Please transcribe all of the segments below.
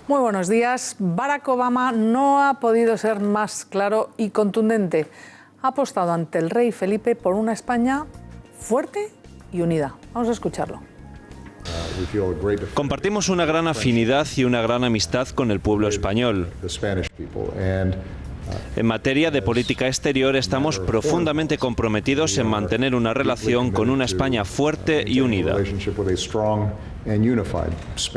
Muy buenos días. Barack Obama no ha podido ser más claro y contundente. Ha apostado ante el rey Felipe por una España fuerte y unida. Vamos a escucharlo. Compartimos una gran afinidad y una gran amistad con el pueblo español. En materia de política exterior estamos profundamente comprometidos en mantener una relación con una España fuerte y unida.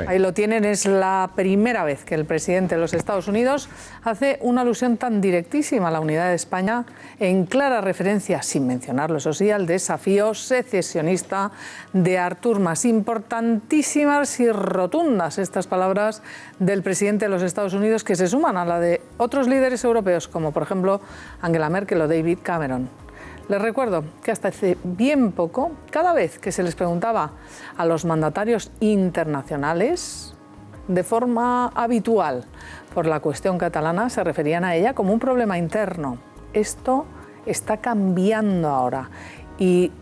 Ahí lo tienen, es la primera vez que el presidente de los Estados Unidos hace una alusión tan directísima a la unidad de España, en clara referencia, sin mencionarlo eso sí, al desafío secesionista de Artur Mas. Importantísimas y rotundas estas palabras del presidente de los Estados Unidos, que se suman a la de otros líderes europeos, como por ejemplo Angela Merkel o David Cameron. Les recuerdo que hasta hace bien poco, cada vez que se les preguntaba a los mandatarios internacionales, de forma habitual, por la cuestión catalana, se referían a ella como un problema interno. Esto está cambiando ahora. ¿Y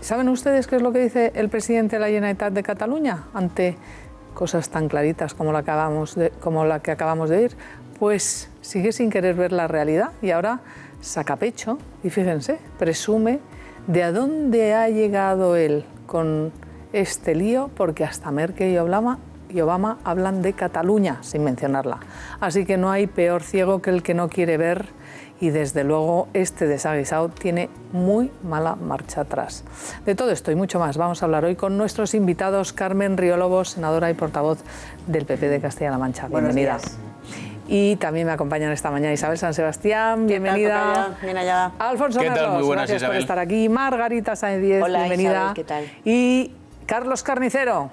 saben ustedes qué es lo que dice el presidente de la Generalitat de Cataluña ante cosas tan claritas como la que acabamos de oír? Pues sigue sin querer ver la realidad y ahora saca pecho y fíjense, presume de a dónde ha llegado él con este lío, porque hasta Merkel y Obama hablan de Cataluña sin mencionarla. Así que no hay peor ciego que el que no quiere ver, y desde luego este desaguisado tiene muy mala marcha atrás. De todo esto y mucho más vamos a hablar hoy con nuestros invitados. Carmen Riólobos, senadora y portavoz del PP de Castilla-La Mancha. Bienvenida. Y también me acompañan esta mañana Isabel San Sebastián, bienvenida. Bien hallada. Alfonso Merlos, muy buenas, gracias Isabel. por estar aquí. Margarita Sáenz Díez, Hola, bienvenida. Isabel, ¿qué tal? Y Carlos Carnicero.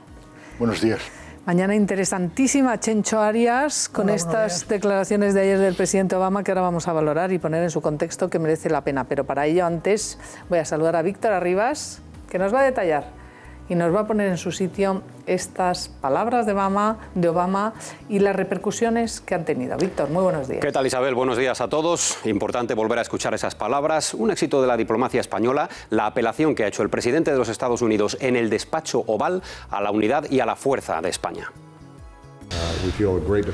Buenos días. Mañana interesantísima, Chencho Arias, con estas declaraciones de ayer del presidente Obama que ahora vamos a valorar y poner en su contexto, que merece la pena. Pero para ello antes voy a saludar a Víctor Arribas, que nos va a detallar y nos va a poner en su sitio estas palabras de Obama y las repercusiones que han tenido. Víctor, muy buenos días. ¿Qué tal, Isabel? Buenos días a todos. Importante volver a escuchar esas palabras. Un éxito de la diplomacia española, la apelación que ha hecho el presidente de los Estados Unidos en el despacho Oval a la unidad y a la fuerza de España.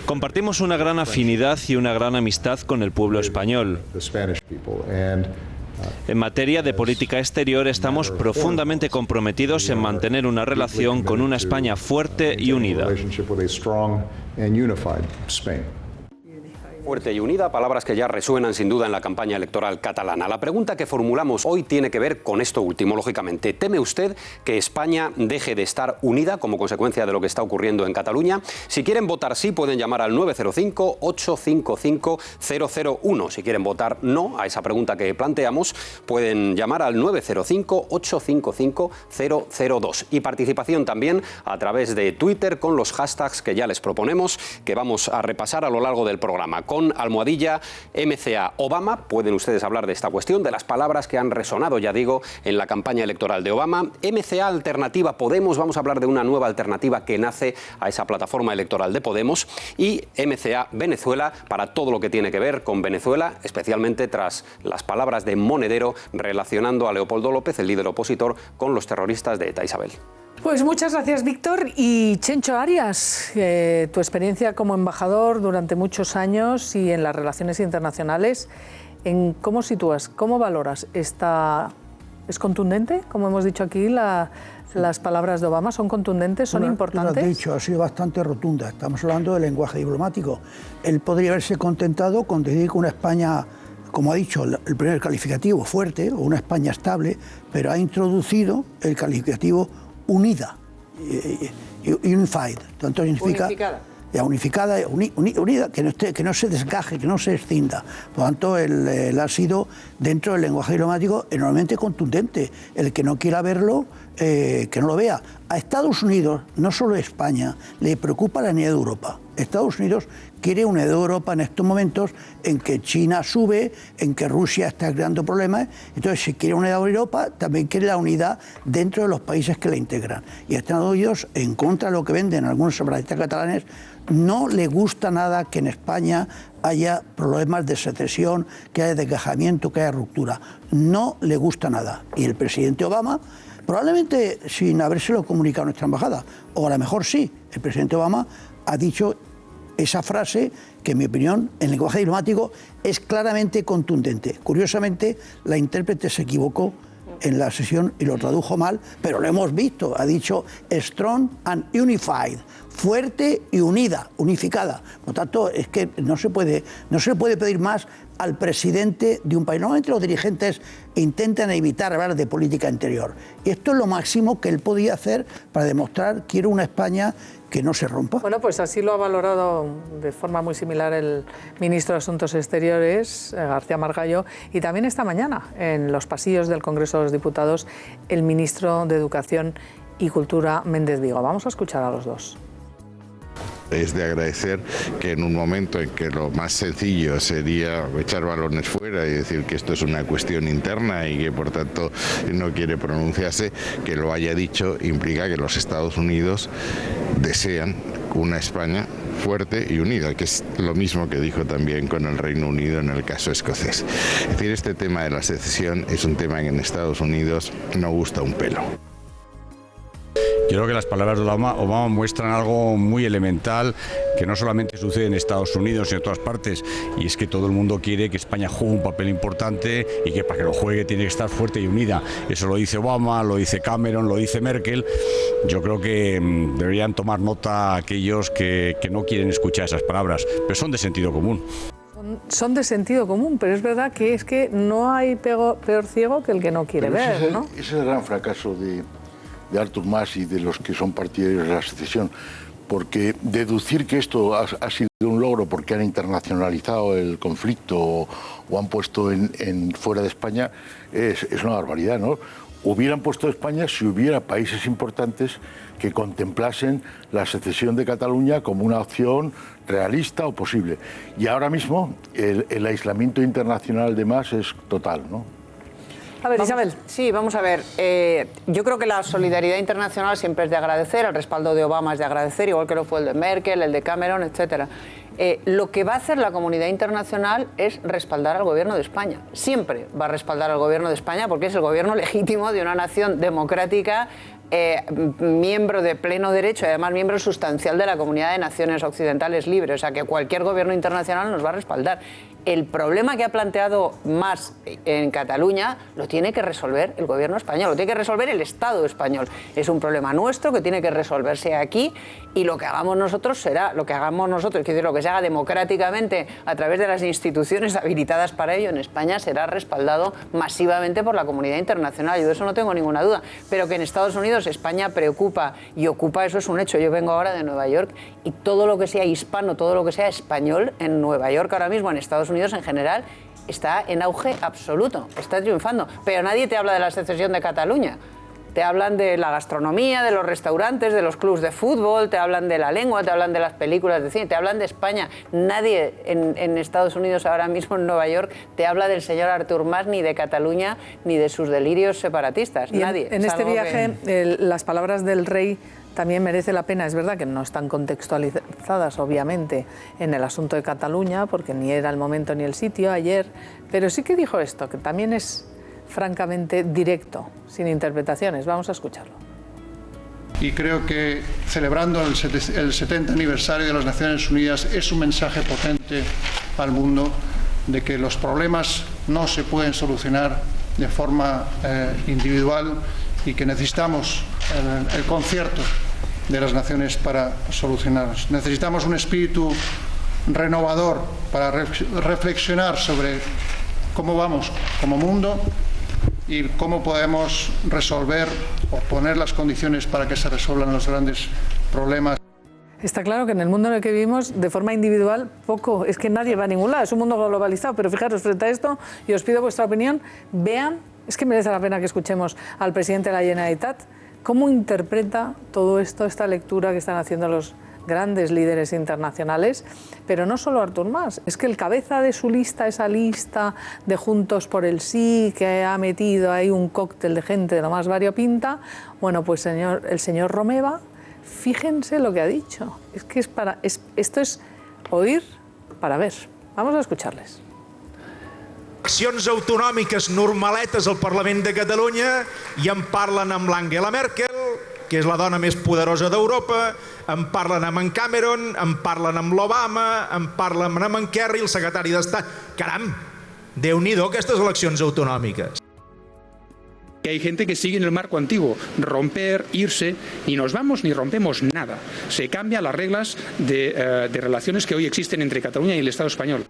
Compartimos una gran afinidad y una gran amistad con el pueblo español. En materia de política exterior estamos profundamente comprometidos en mantener una relación con una España fuerte y unida. Fuerte y unida, palabras que ya resuenan sin duda en la campaña electoral catalana. La pregunta que formulamos hoy tiene que ver con esto último, lógicamente. ¿Teme usted que España deje de estar unida como consecuencia de lo que está ocurriendo en Cataluña? Si quieren votar sí, pueden llamar al 905-855-001. Si quieren votar no a esa pregunta que planteamos, pueden llamar al 905-855-002. Y participación también a través de Twitter con los hashtags que ya les proponemos, que vamos a repasar a lo largo del programa. Con almohadilla MCA Obama pueden ustedes hablar de esta cuestión, de las palabras que han resonado, ya digo, en la campaña electoral de Obama. MCA Alternativa Podemos, vamos a hablar de una nueva alternativa que nace a esa plataforma electoral de Podemos. Y MCA Venezuela para todo lo que tiene que ver con Venezuela, especialmente tras las palabras de Monedero relacionando a Leopoldo López, el líder opositor, con los terroristas de ETA. Isabel. Pues muchas gracias, Víctor. Y Chencho Arias, tu experiencia como embajador durante muchos años y en las relaciones internacionales, ¿cómo sitúas, cómo valoras esta? ¿Es contundente? Como hemos dicho aquí, las palabras de Obama son contundentes, son importantes. Lo has dicho, ha sido bastante rotunda. Estamos hablando del lenguaje diplomático. Él podría haberse contentado con decir que una España, como ha dicho, el primer calificativo fuerte, o una España estable, pero ha introducido el calificativo unida, unified, tanto significa unificada, unida, que no se desgaje, que no se escinda. Por lo tanto, él ha sido, dentro del lenguaje diplomático, enormemente contundente. El que no quiera verlo que no lo vea. A Estados Unidos, no solo a España, le preocupa la unidad de Europa. Estados Unidos quiere una unidad de Europa en estos momentos en que China sube, en que Rusia está creando problemas. Entonces, si quiere una unidad de Europa, también quiere la unidad dentro de los países que la integran. Y Estados Unidos, en contra de lo que venden algunos separatistas catalanes, no le gusta nada que en España haya problemas de secesión, que haya desgajamiento, que haya ruptura. No le gusta nada. Y el presidente Obama, probablemente sin habérselo comunicado a nuestra embajada, o a lo mejor sí, el presidente Obama ha dicho esa frase que, en mi opinión, en lenguaje diplomático es claramente contundente. Curiosamente, la intérprete se equivocó en la sesión y lo tradujo mal, pero lo hemos visto. Ha dicho strong and unified, fuerte y unida, unificada. Por lo tanto, es que no se puede pedir más al presidente de un país. Normalmente los dirigentes intentan evitar hablar de política interior. Y esto es lo máximo que él podía hacer para demostrar que quiere una España que no se rompa. Bueno, pues así lo ha valorado de forma muy similar el ministro de Asuntos Exteriores, García Margallo, y también esta mañana en los pasillos del Congreso de los Diputados el ministro de Educación y Cultura, Méndez Vigo. Vamos a escuchar a los dos. Es de agradecer que en un momento en que lo más sencillo sería echar balones fuera y decir que esto es una cuestión interna y que por tanto no quiere pronunciarse, que lo haya dicho implica que los Estados Unidos desean una España fuerte y unida, que es lo mismo que dijo también con el Reino Unido en el caso escocés. Es decir, este tema de la secesión es un tema que en Estados Unidos no gusta un pelo. Yo creo que las palabras de Obama muestran algo muy elemental que no solamente sucede en Estados Unidos, sino en todas partes, y es que todo el mundo quiere que España juegue un papel importante y que para que lo juegue tiene que estar fuerte y unida. Eso lo dice Obama, lo dice Cameron, lo dice Merkel. Yo creo que deberían tomar nota aquellos que no quieren escuchar esas palabras, pero son de sentido común. Son de sentido común, pero es verdad que no hay peor ciego que el que no quiere ver, ¿no? Ese es el gran fracaso de Artur Mas y de los que son partidarios de la secesión, porque deducir que esto ha sido un logro porque han internacionalizado el conflicto o han puesto fuera de España es una barbaridad, ¿no? Hubieran puesto España si hubiera países importantes que contemplasen la secesión de Cataluña como una opción realista o posible. Y ahora mismo el aislamiento internacional de Mas es total, ¿no? A ver, Isabel. Sí, vamos a ver. Yo creo que la solidaridad internacional siempre es de agradecer, el respaldo de Obama es de agradecer, igual que lo fue el de Merkel, el de Cameron, etcétera. Lo que va a hacer la comunidad internacional es respaldar al gobierno de España. Siempre va a respaldar al gobierno de España porque es el gobierno legítimo de una nación democrática, miembro de pleno derecho y además miembro sustancial de la Comunidad de Naciones Occidentales Libres. O sea que cualquier gobierno internacional nos va a respaldar. El problema que ha planteado Mas en Cataluña lo tiene que resolver el gobierno español, lo tiene que resolver el Estado español. Es un problema nuestro que tiene que resolverse aquí y lo que hagamos nosotros será, lo que se haga democráticamente a través de las instituciones habilitadas para ello en España será respaldado masivamente por la comunidad internacional. Yo de eso no tengo ninguna duda. Pero que en Estados Unidos España preocupa y ocupa, eso es un hecho. Yo vengo ahora de Nueva York y todo lo que sea hispano, todo lo que sea español en Nueva York ahora mismo, en Estados Unidos en general, está en auge absoluto, está triunfando. Pero nadie te habla de la secesión de Cataluña. Te hablan de la gastronomía, de los restaurantes, de los clubs de fútbol, te hablan de la lengua, te hablan de las películas de cine, te hablan de España. Nadie en Estados Unidos ahora mismo, en Nueva York, te habla del señor Artur Mas, ni de Cataluña, ni de sus delirios separatistas. Nadie. En este viaje, las palabras del rey también merece la pena. Es verdad que no están contextualizadas, obviamente, en el asunto de Cataluña, porque ni era el momento ni el sitio ayer, pero sí que dijo esto, que también es francamente directo, sin interpretaciones. Vamos a escucharlo. Y creo que celebrando el 70 aniversario de las Naciones Unidas es un mensaje potente al mundo de que los problemas no se pueden solucionar de forma individual y que necesitamos el concierto de las naciones para solucionarlos. Necesitamos un espíritu renovador para reflexionar sobre cómo vamos como mundo y cómo podemos resolver o poner las condiciones para que se resuelvan los grandes problemas. Está claro que en el mundo en el que vivimos, de forma individual, poco, es que nadie va a ningún lado, es un mundo globalizado, pero fijaros, frente a esto, y os pido vuestra opinión, vean, es que merece la pena que escuchemos al presidente de la Generalitat, ¿Cómo interpreta todo esto, esta lectura que están haciendo los grandes líderes internacionales? Pero no solo Artur Mas, es que el cabeza de su lista, esa lista de Juntos por el Sí, que ha metido ahí un cóctel de gente de lo más variopinta, bueno, pues el señor Romeva, fíjense lo que ha dicho. Es que esto es oír para ver. Vamos a escucharles. Eleccions autonòmiques normaletes al Parlament de Catalunya i en parlen amb l'Angela Merkel, que és la dona més poderosa d'Europa, en parlen amb en Cameron, en parlen amb l'Obama, en parlen amb en Kerry, el secretari d'Estat. Caram, Déu-n'hi-do aquestes eleccions autonòmiques. Que hay gente que sigue en el marco antiguo, romper, irse, ni nos vamos ni rompemos nada. Se cambian las reglas de relaciones que hoy existen entre Cataluña y el Estado español.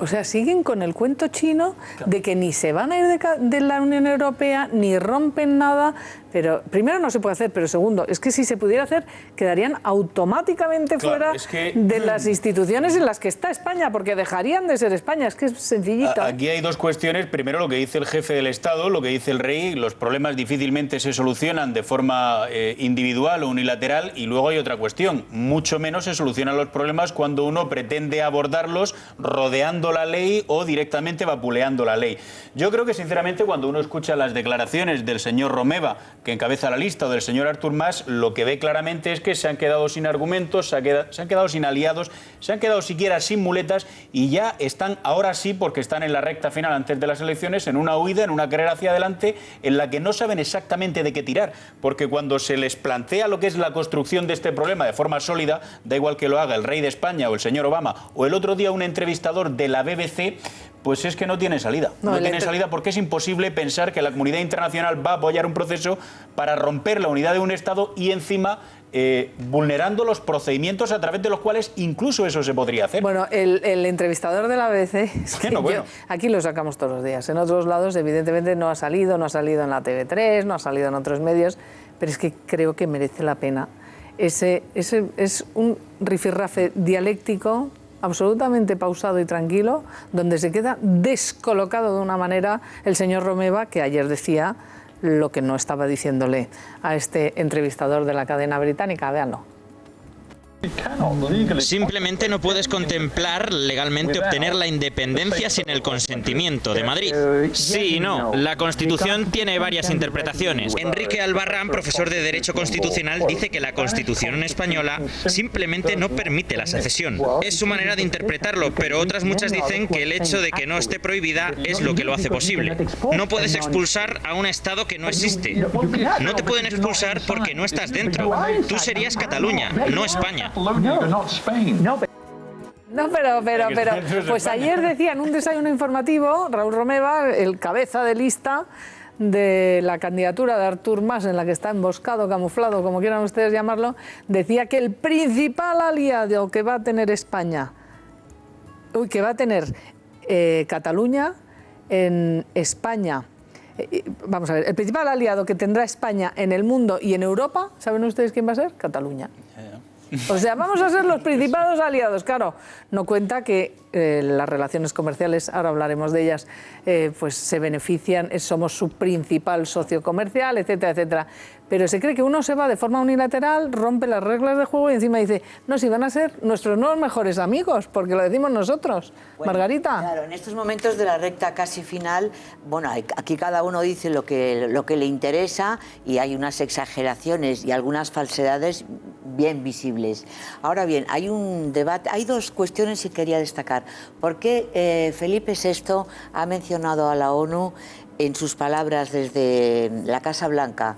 O sea, siguen con el cuento chino de que ni se van a ir de la Unión Europea, ni rompen nada. Pero primero no se puede hacer, pero segundo, es que si se pudiera hacer, quedarían automáticamente fuera de las instituciones en las que está España, porque dejarían de ser España. Es que es sencillito. Aquí hay dos cuestiones. Primero, lo que dice el jefe del Estado, lo que dice el rey. Los problemas difícilmente se solucionan de forma individual o unilateral. Y luego hay otra cuestión. Mucho menos se solucionan los problemas cuando uno pretende abordarlos rodeando la ley o directamente vapuleando la ley. Yo creo que, sinceramente, cuando uno escucha las declaraciones del señor Romeva, que encabeza la lista, o del señor Artur Mas, lo que ve claramente es que se han quedado sin argumentos, se han quedado sin aliados, se han quedado siquiera sin muletas y ya están, ahora sí, porque están en la recta final antes de las elecciones, en una huida, en una carrera hacia adelante, en la que no saben exactamente de qué tirar, porque cuando se les plantea lo que es la construcción de este problema de forma sólida, da igual que lo haga el rey de España o el señor Obama, o el otro día un entrevistador de la BBC, pues es que no tiene salida. No tiene salida porque es imposible pensar que la comunidad internacional va a apoyar un proceso para romper la unidad de un Estado y encima vulnerando los procedimientos a través de los cuales incluso eso se podría hacer. Bueno, el entrevistador de la BBC, aquí lo sacamos todos los días. En otros lados, evidentemente, no ha salido en la TV3, no ha salido en otros medios, pero es que creo que merece la pena. Es un rifirrafe dialéctico absolutamente pausado y tranquilo, donde se queda descolocado de una manera el señor Romeva, que ayer decía lo que no estaba diciéndole a este entrevistador de la cadena británica. Véanlo. Simplemente no puedes contemplar legalmente obtener la independencia sin el consentimiento de Madrid. Sí y no. La Constitución tiene varias interpretaciones. Enrique Albarrán, profesor de Derecho Constitucional, dice que la Constitución española simplemente no permite la secesión. Es su manera de interpretarlo, pero otras muchas dicen que el hecho de que no esté prohibida es lo que lo hace posible. No puedes expulsar a un Estado que no existe. No te pueden expulsar porque no estás dentro. Tú serías Cataluña, no España. No, pero pues ayer decía en un desayuno informativo, Raúl Romeva, el cabeza de lista de la candidatura de Artur Mas, en la que está emboscado, camuflado, como quieran ustedes llamarlo, decía que el principal aliado que va a tener España, que va a tener Cataluña en España, vamos a ver, el principal aliado que tendrá España en el mundo y en Europa, ¿saben ustedes quién va a ser? Cataluña. O sea, vamos a ser los principales aliados. Claro, no cuenta que las relaciones comerciales, ahora hablaremos de ellas, pues se benefician, somos su principal socio comercial, etcétera, etcétera. Pero se cree que uno se va de forma unilateral, rompe las reglas de juego y encima dice, no, si van a ser nuestros nuevos mejores amigos, porque lo decimos nosotros. Bueno, Margarita. Claro, en estos momentos de la recta casi final, bueno, aquí cada uno dice lo que le interesa y hay unas exageraciones y algunas falsedades bien visibles. Ahora bien, hay un debate, hay dos cuestiones que quería destacar. ¿Por qué Felipe VI ha mencionado a la ONU en sus palabras desde la Casa Blanca?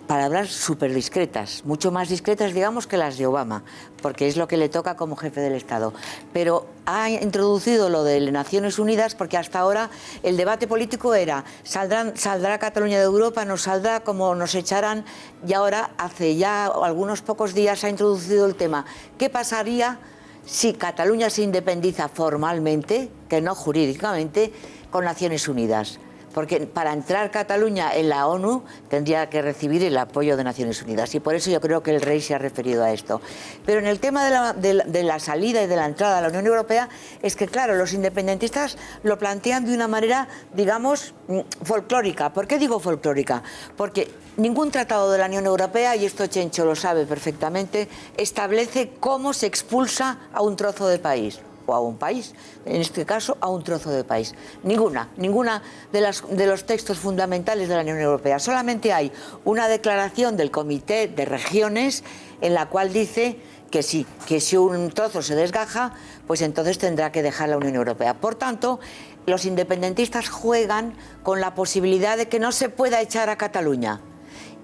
Palabras súper discretas, mucho más discretas, digamos, que las de Obama, porque es lo que le toca como jefe del Estado. Pero ha introducido lo de Naciones Unidas porque hasta ahora el debate político era ¿saldrá Cataluña de Europa? ¿No saldrá? ¿Cómo nos echarán? Y ahora, hace ya algunos pocos días, ha introducido el tema. ¿Qué pasaría si Cataluña se independiza formalmente, que no jurídicamente, con Naciones Unidas? porque para entrar Cataluña en la ONU tendría que recibir el apoyo de Naciones Unidas, y por eso yo creo que el rey se ha referido a esto. Pero en el tema de la salida y de la entrada a la Unión Europea, es que, claro, los independentistas lo plantean de una manera, digamos, folclórica. ¿Por qué digo folclórica? Porque ningún tratado de la Unión Europea, y esto Chencho lo sabe perfectamente, establece cómo se expulsa a un trozo de país, o a un país, en este caso a un trozo de país. Ninguna de los textos fundamentales de la Unión Europea. Solamente hay una declaración del Comité de Regiones en la cual dice que sí, que si un trozo se desgaja, pues entonces tendrá que dejar la Unión Europea. Por tanto, los independentistas juegan con la posibilidad de que no se pueda echar a Cataluña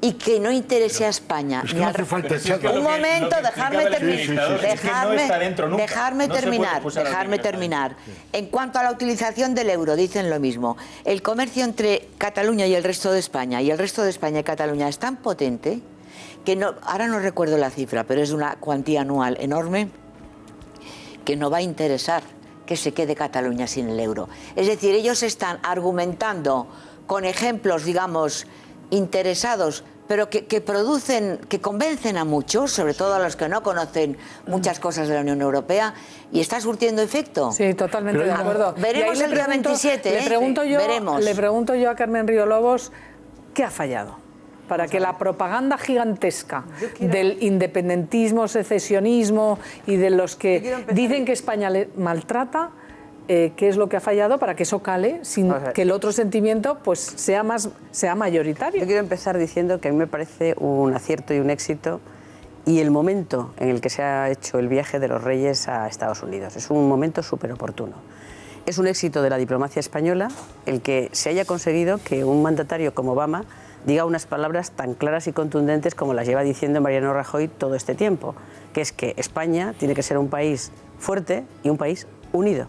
y que no interese a España. Es que no hace falta echarla. Un momento, dejarme terminar. Sí. En cuanto a la utilización del euro, dicen lo mismo. El comercio entre Cataluña y el resto de España, y el resto de España y Cataluña, es tan potente que ahora no recuerdo la cifra, pero es una cuantía anual enorme, que no va a interesar que se quede Cataluña sin el euro. Es decir, ellos están argumentando con ejemplos, digamos, interesados, pero que producen, que convencen a muchos, sobre todo a los que no conocen muchas cosas de la Unión Europea, y está surtiendo efecto. Sí, totalmente de acuerdo. Veremos el día 27, veremos. Le pregunto yo a Carmen Río Lobos, ¿qué ha fallado para que la propaganda gigantesca del independentismo, secesionismo y de los que dicen que España le maltrata, qué es lo que ha fallado para que eso cale sin que el otro sentimiento pues sea mayoritario? Yo quiero empezar diciendo que a mí me parece un acierto y un éxito y el momento en el que se ha hecho el viaje de los reyes a Estados Unidos. Es un momento súper oportuno. Es un éxito de la diplomacia española el que se haya conseguido que un mandatario como Obama diga unas palabras tan claras y contundentes como las lleva diciendo Mariano Rajoy todo este tiempo, que es que España tiene que ser un país fuerte y un país unido.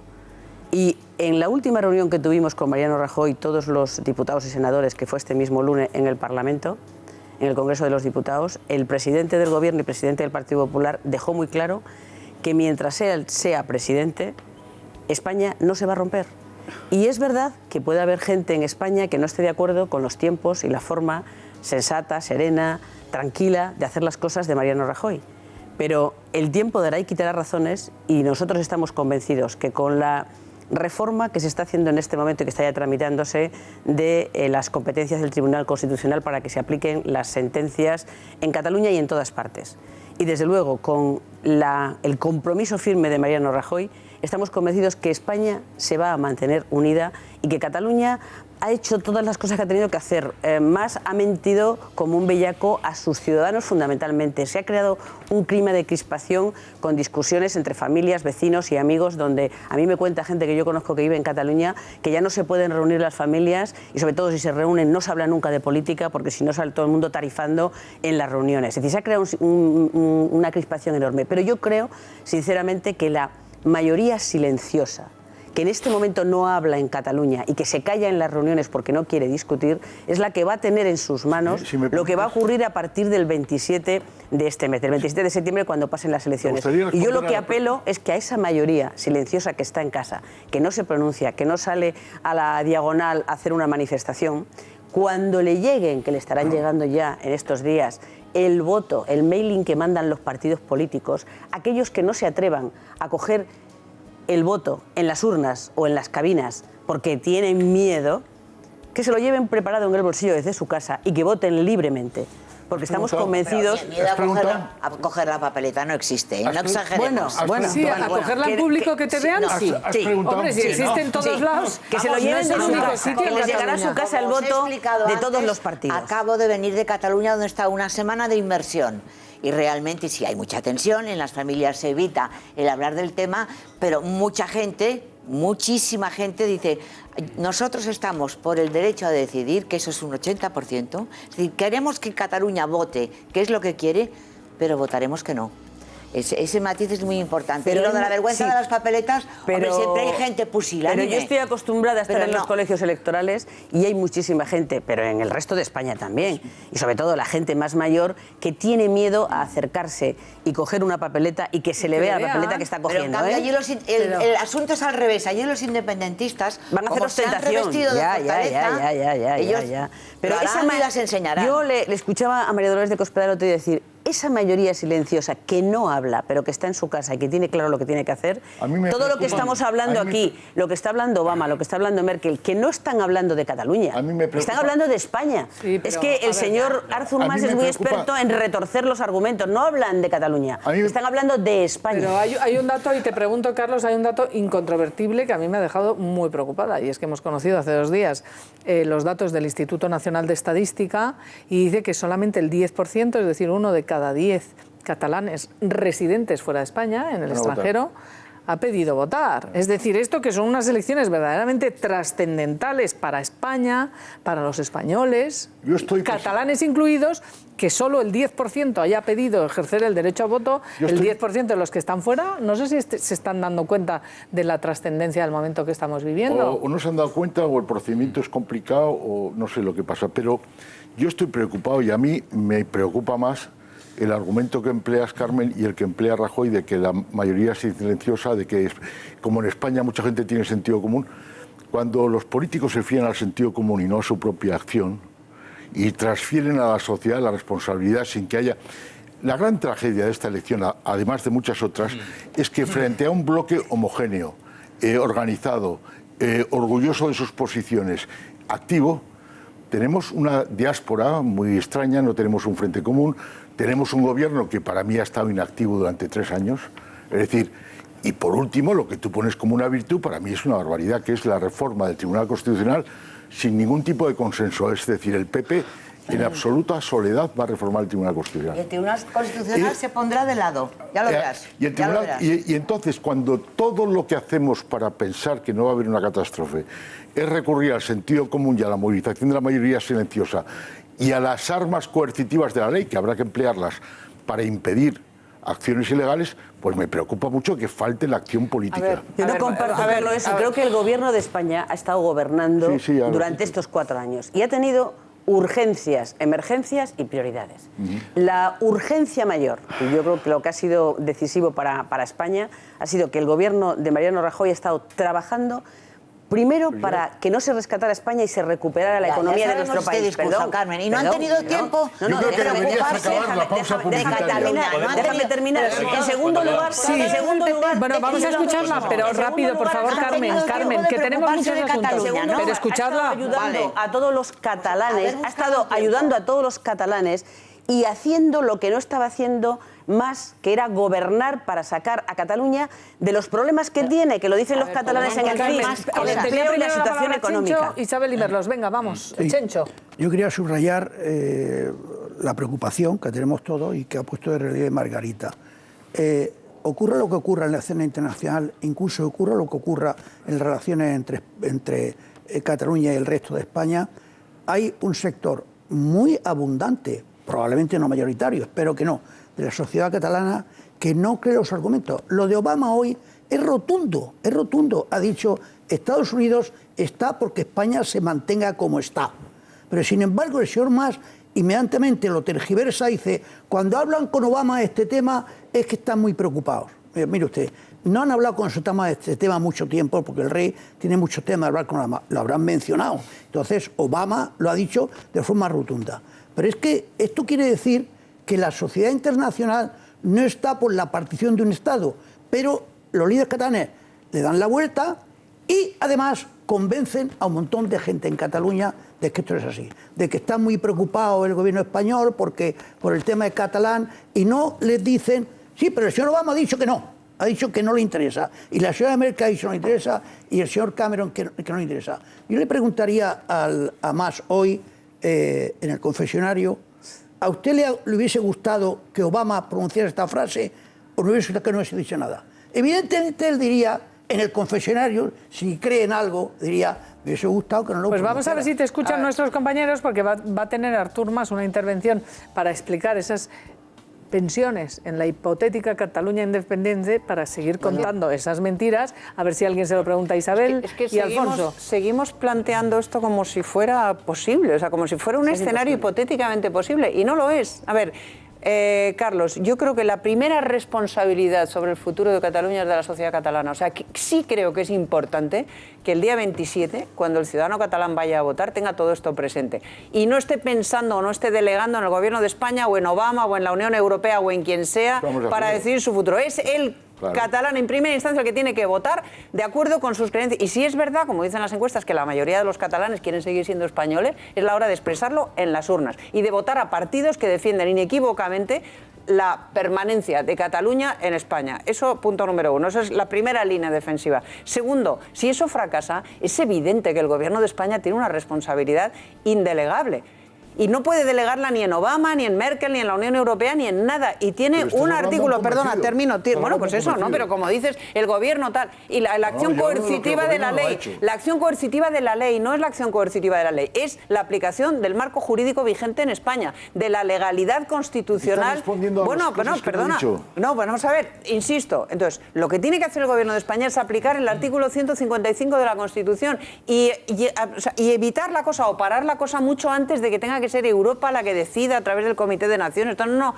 Y en la última reunión que tuvimos con Mariano Rajoy, todos los diputados y senadores, que fue este mismo lunes en el Parlamento, en el Congreso de los Diputados, el presidente del Gobierno y presidente del Partido Popular dejó muy claro que mientras él sea presidente, España no se va a romper. Y es verdad que puede haber gente en España que no esté de acuerdo con los tiempos y la forma sensata, serena, tranquila de hacer las cosas de Mariano Rajoy. Pero el tiempo dará y quitará razones y nosotros estamos convencidos que con la reforma que se está haciendo en este momento y que está ya tramitándose de las competencias del Tribunal Constitucional para que se apliquen las sentencias en Cataluña y en todas partes. Y desde luego con el compromiso firme de Mariano Rajoy estamos convencidos que España se va a mantener unida y que Cataluña ha hecho todas las cosas que ha tenido que hacer. Más ha mentido como un bellaco a sus ciudadanos fundamentalmente. Se ha creado un clima de crispación con discusiones entre familias, vecinos y amigos, donde a mí me cuenta gente que yo conozco que vive en Cataluña que ya no se pueden reunir las familias y sobre todo si se reúnen no se habla nunca de política porque si no sale todo el mundo tarifando en las reuniones. Es decir, se ha creado una crispación enorme. Pero yo creo, sinceramente, que la mayoría silenciosa que en este momento no habla en Cataluña y que se calla en las reuniones porque no quiere discutir, es la que va a tener en sus manos lo que va a ocurrir a partir del 27 de este mes, del 27 de septiembre, cuando pasen las elecciones. Y yo lo que apelo es que a esa mayoría silenciosa que está en casa, que no se pronuncia, que no sale a la diagonal a hacer una manifestación, cuando le lleguen, que le estarán llegando ya en estos días, el voto, el mailing que mandan los partidos políticos, aquellos que no se atrevan a coger el voto en las urnas o en las cabinas porque tienen miedo, que se lo lleven preparado en el bolsillo desde su casa y que voten libremente. Porque estamos convencidos... Pero miedo a coger la papeleta no existe, no exageremos. Bueno, sí, a cogerla en público que te vean, sí. Hombre, si existe en todos lados... Que se lo lleven de su casa, que les llegará a su casa el voto de todos los partidos. Acabo de venir de Cataluña, donde está una semana de inmersión. Y realmente sí hay mucha tensión, en las familias se evita el hablar del tema, pero mucha gente, muchísima gente dice, nosotros estamos por el derecho a decidir, que eso es un 80%, es decir, queremos que Cataluña vote, que es lo que quiere, pero votaremos que no. Ese matiz es muy importante. Pero y lo de la vergüenza sí. de las papeletas, hombre, siempre hay gente pusilánime. Pero yo estoy acostumbrada a estar en los colegios electorales y hay muchísima gente, pero en el resto de España también, y sobre todo la gente más mayor, que tiene miedo a acercarse y coger una papeleta y que se le vea la papeleta que está cogiendo. Pero en cambio, allí el asunto es al revés. Allí los independentistas van a hacer ostentación. Ellos pero esa las enseñarán. Yo le escuchaba a María Dolores de Cospedal otro día decir, esa mayoría silenciosa que no habla, pero que está en su casa y que tiene claro lo que tiene que hacer, todo lo que estamos hablando aquí, lo que está hablando Obama, lo que está hablando Merkel, que no están hablando de Cataluña, están hablando de España. Sí, es que el señor Artur Mas es muy experto en retorcer los argumentos, no hablan de Cataluña, están hablando de España. Pero hay un dato, y te pregunto, Carlos, hay un dato incontrovertible que a mí me ha dejado muy preocupada, y es que hemos conocido hace 2 días los datos del Instituto Nacional de Estadística, y dice que solamente el 10%, es decir, 1 de cada 10 catalanes residentes fuera de España, en el extranjero, ha pedido votar. Es decir, esto que son unas elecciones verdaderamente trascendentales para España, para los españoles, catalanes incluidos, que solo el 10% haya pedido ejercer el derecho a voto, el 10% de los que están fuera, no sé si se están dando cuenta de la trascendencia del momento que estamos viviendo. O no se han dado cuenta, o el procedimiento es complicado, o no sé lo que pasa. Pero yo estoy preocupado, y a mí me preocupa más el argumento que empleas, Carmen, y el que emplea Rajoy, de que la mayoría es silenciosa, de que, como en España mucha gente tiene sentido común, cuando los políticos se fían al sentido común y no a su propia acción, y transfieren a la sociedad la responsabilidad sin que haya... La gran tragedia de esta elección, además de muchas otras, es que frente a un bloque homogéneo, organizado, orgulloso de sus posiciones, activo, tenemos una diáspora muy extraña, no tenemos un frente común, tenemos un gobierno que para mí ha estado inactivo durante 3 años, es decir, y por último, lo que tú pones como una virtud, para mí es una barbaridad, que es la reforma del Tribunal Constitucional sin ningún tipo de consenso, es decir, el PP en absoluta soledad va a reformar el Tribunal Constitucional. Y el Tribunal Constitucional se pondrá de lado, ya lo verás. Y entonces, cuando todo lo que hacemos para pensar que no va a haber una catástrofe es recurrir al sentido común y a la movilización de la mayoría silenciosa y a las armas coercitivas de la ley, que habrá que emplearlas para impedir acciones ilegales, pues me preocupa mucho que falte la acción política. Yo no comparto eso. Creo que el gobierno de España ha estado gobernando durante estos 4 años y ha tenido urgencias, emergencias y prioridades. La urgencia mayor, y yo creo que lo que ha sido decisivo para España, ha sido que el gobierno de Mariano Rajoy ha estado trabajando primero para que no se rescatara España y se recuperara la economía de nuestro país. Perdón, Carmen. Y no han tenido tiempo de preocuparse de Cataluña. Déjame terminar. En segundo lugar, bueno, vamos a escucharla, pero rápido, por favor, Carmen, que tenemos muchos asuntos. Pero escucharla. Ayudando a todos los catalanes, ha estado ayudando a todos los catalanes y haciendo lo que no estaba haciendo más, que era gobernar para sacar a Cataluña de los problemas que tiene, que lo dicen los catalanes en el empleo y la situación económica. Isabel y Merlos, venga, vamos, Chencho. Yo quería subrayar la preocupación que tenemos todos y que ha puesto de relieve Margarita. Ocurra lo que ocurra en la escena internacional, incluso ocurra lo que ocurra en relaciones entre Cataluña y el resto de España, hay un sector muy abundante, probablemente no mayoritario, espero que no, de la sociedad catalana que no cree los argumentos. Lo de Obama hoy es rotundo, es rotundo. Ha dicho, Estados Unidos está porque España se mantenga como está. Pero sin embargo el señor Mas inmediatamente lo tergiversa y dice, cuando hablan con Obama de este tema es que están muy preocupados. Mire usted, no han hablado con su tema de este tema mucho tiempo porque el rey tiene mucho tema de hablar con Obama, lo habrán mencionado. Entonces Obama lo ha dicho de forma rotunda. Pero es que esto quiere decir que la sociedad internacional no está por la partición de un Estado, pero los líderes catalanes le dan la vuelta y además convencen a un montón de gente en Cataluña de que esto es así, de que está muy preocupado el gobierno español por el tema de catalán y no les dicen, sí, pero el señor Obama ha dicho que no le interesa, y la señora Merkel ha dicho que no le interesa, y el señor Cameron que no le interesa. Yo le preguntaría a Mas hoy, en el confesionario, ¿a usted le hubiese gustado que Obama pronunciara esta frase o no hubiese gustado que no hubiese dicho nada? Evidentemente él diría, en el confesionario, si cree en algo, diría, me hubiese gustado que no lo pronunciara. Pues vamos a ver si te escuchan nuestros compañeros, porque va a tener Artur Mas una intervención para explicar esas pensiones en la hipotética Cataluña independiente para seguir contando esas mentiras, a ver si alguien se lo pregunta a Isabel y Alfonso. Seguimos planteando esto como si fuera posible, o sea, como si fuera un escenario hipotéticamente posible, y no lo es. A ver, Carlos, yo creo que la primera responsabilidad sobre el futuro de Cataluña es de la sociedad catalana. O sea, que sí creo que es importante que el día 27, cuando el ciudadano catalán vaya a votar, tenga todo esto presente. Y no esté pensando o no esté delegando en el gobierno de España o en Obama o en la Unión Europea o en quien sea para decidir su futuro. Es el catalán en primera instancia el que tiene que votar de acuerdo con sus creencias. Y si es verdad, como dicen las encuestas, que la mayoría de los catalanes quieren seguir siendo españoles, es la hora de expresarlo en las urnas y de votar a partidos que defienden inequívocamente la permanencia de Cataluña en España. Eso, punto número uno. Esa es la primera línea defensiva. Segundo, si eso fracasa, es evidente que el gobierno de España tiene una responsabilidad indelegable. Y no puede delegarla ni en Obama, ni en Merkel, ni en la Unión Europea, ni en nada. Y tiene un artículo, perdona, termino. Bueno, pues eso, ¿no? Pero como dices, el gobierno tal. Y la acción coercitiva de la ley. La acción coercitiva de la ley no es la acción coercitiva de la ley, es la aplicación del marco jurídico vigente en España, de la legalidad constitucional. Bueno, no, perdona. No, pues vamos a ver, insisto. Entonces, lo que tiene que hacer el gobierno de España es aplicar el artículo 155 de la Constitución y evitar la cosa o parar la cosa mucho antes de que tenga que ser Europa la que decida a través del Comité de Naciones. Entonces, no,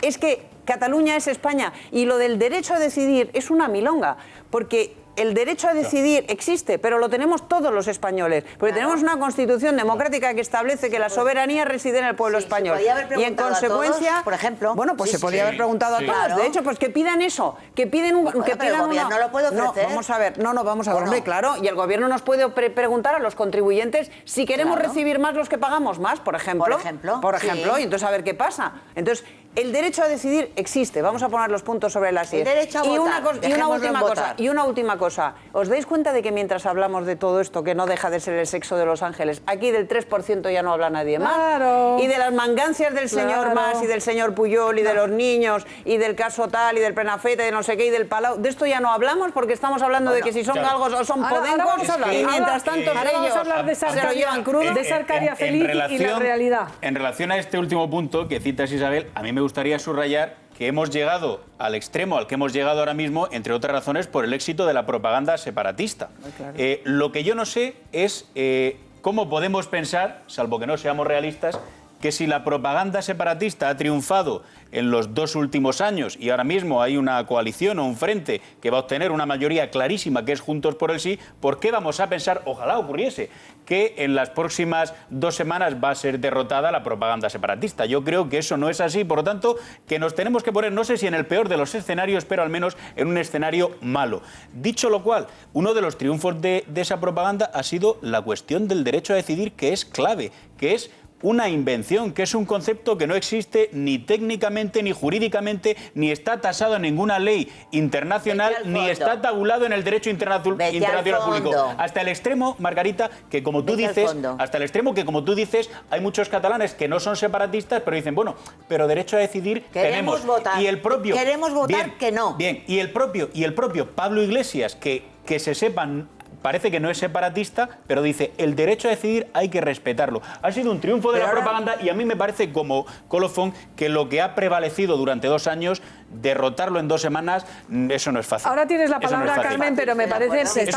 es que Cataluña es España y lo del derecho a decidir es una milonga, porque el derecho a decidir existe, pero lo tenemos todos los españoles, porque tenemos una Constitución democrática que establece que la soberanía reside en el pueblo español. Y en consecuencia, todos, por ejemplo, bueno, pues se podría haber preguntado a todos. Claro. De hecho, pues que pidan eso, que piden un... Bueno, que pidan el gobierno no lo puede ofrecer. No, vamos a ver, vamos a ver, hombre, claro, y el gobierno nos puede preguntar a los contribuyentes si queremos recibir más los que pagamos más, por ejemplo. Por ejemplo, y entonces a ver qué pasa. Entonces, el derecho a decidir existe, vamos a poner los puntos sobre las IES. El derecho a votar. Y una última cosa. ¿Os dais cuenta de que mientras hablamos de todo esto, que no deja de ser el sexo de los ángeles, aquí del 3% ya no habla nadie más? Claro. Y de las mangancias del señor Mas y del señor Puyol y de los niños y del caso tal y del Prenafeta y de no sé qué y del Palau, de esto ya no hablamos porque estamos hablando de que si son galgos o son podencos y mientras tanto vamos a hablar de Sarcaria Feliz y la realidad. En relación a este último punto que citas, Isabel, a mí me gustaría subrayar que hemos llegado al extremo al que hemos llegado ahora mismo, entre otras razones, por el éxito de la propaganda separatista. Claro. Lo que yo no sé es cómo podemos pensar, salvo que no seamos realistas, que si la propaganda separatista ha triunfado en los 2 últimos años y ahora mismo hay una coalición o un frente que va a obtener una mayoría clarísima que es Juntos por el Sí, ¿por qué vamos a pensar, ojalá ocurriese, que en las próximas 2 semanas va a ser derrotada la propaganda separatista? Yo creo que eso no es así, por lo tanto, que nos tenemos que poner, no sé si en el peor de los escenarios, pero al menos en un escenario malo. Dicho lo cual, uno de los triunfos de esa propaganda ha sido la cuestión del derecho a decidir, que es clave, que es una invención, que es un concepto que no existe ni técnicamente, ni jurídicamente, ni está tasado en ninguna ley internacional, ni está tabulado en el derecho internacional público. Hasta el extremo, Margarita, que como tú dices, hay muchos catalanes que no son separatistas, pero dicen, bueno, pero derecho a decidir queremos votar. Y el propio queremos votar que no. Bien, y el propio Pablo Iglesias, que se sepan, parece que no es separatista, pero dice, el derecho a decidir hay que respetarlo. Ha sido un triunfo de la propaganda y a mí me parece, como colofón, que lo que ha prevalecido durante 2 años, derrotarlo en 2 semanas, eso no es fácil. Ahora tienes la palabra, Carmen, pero me parece que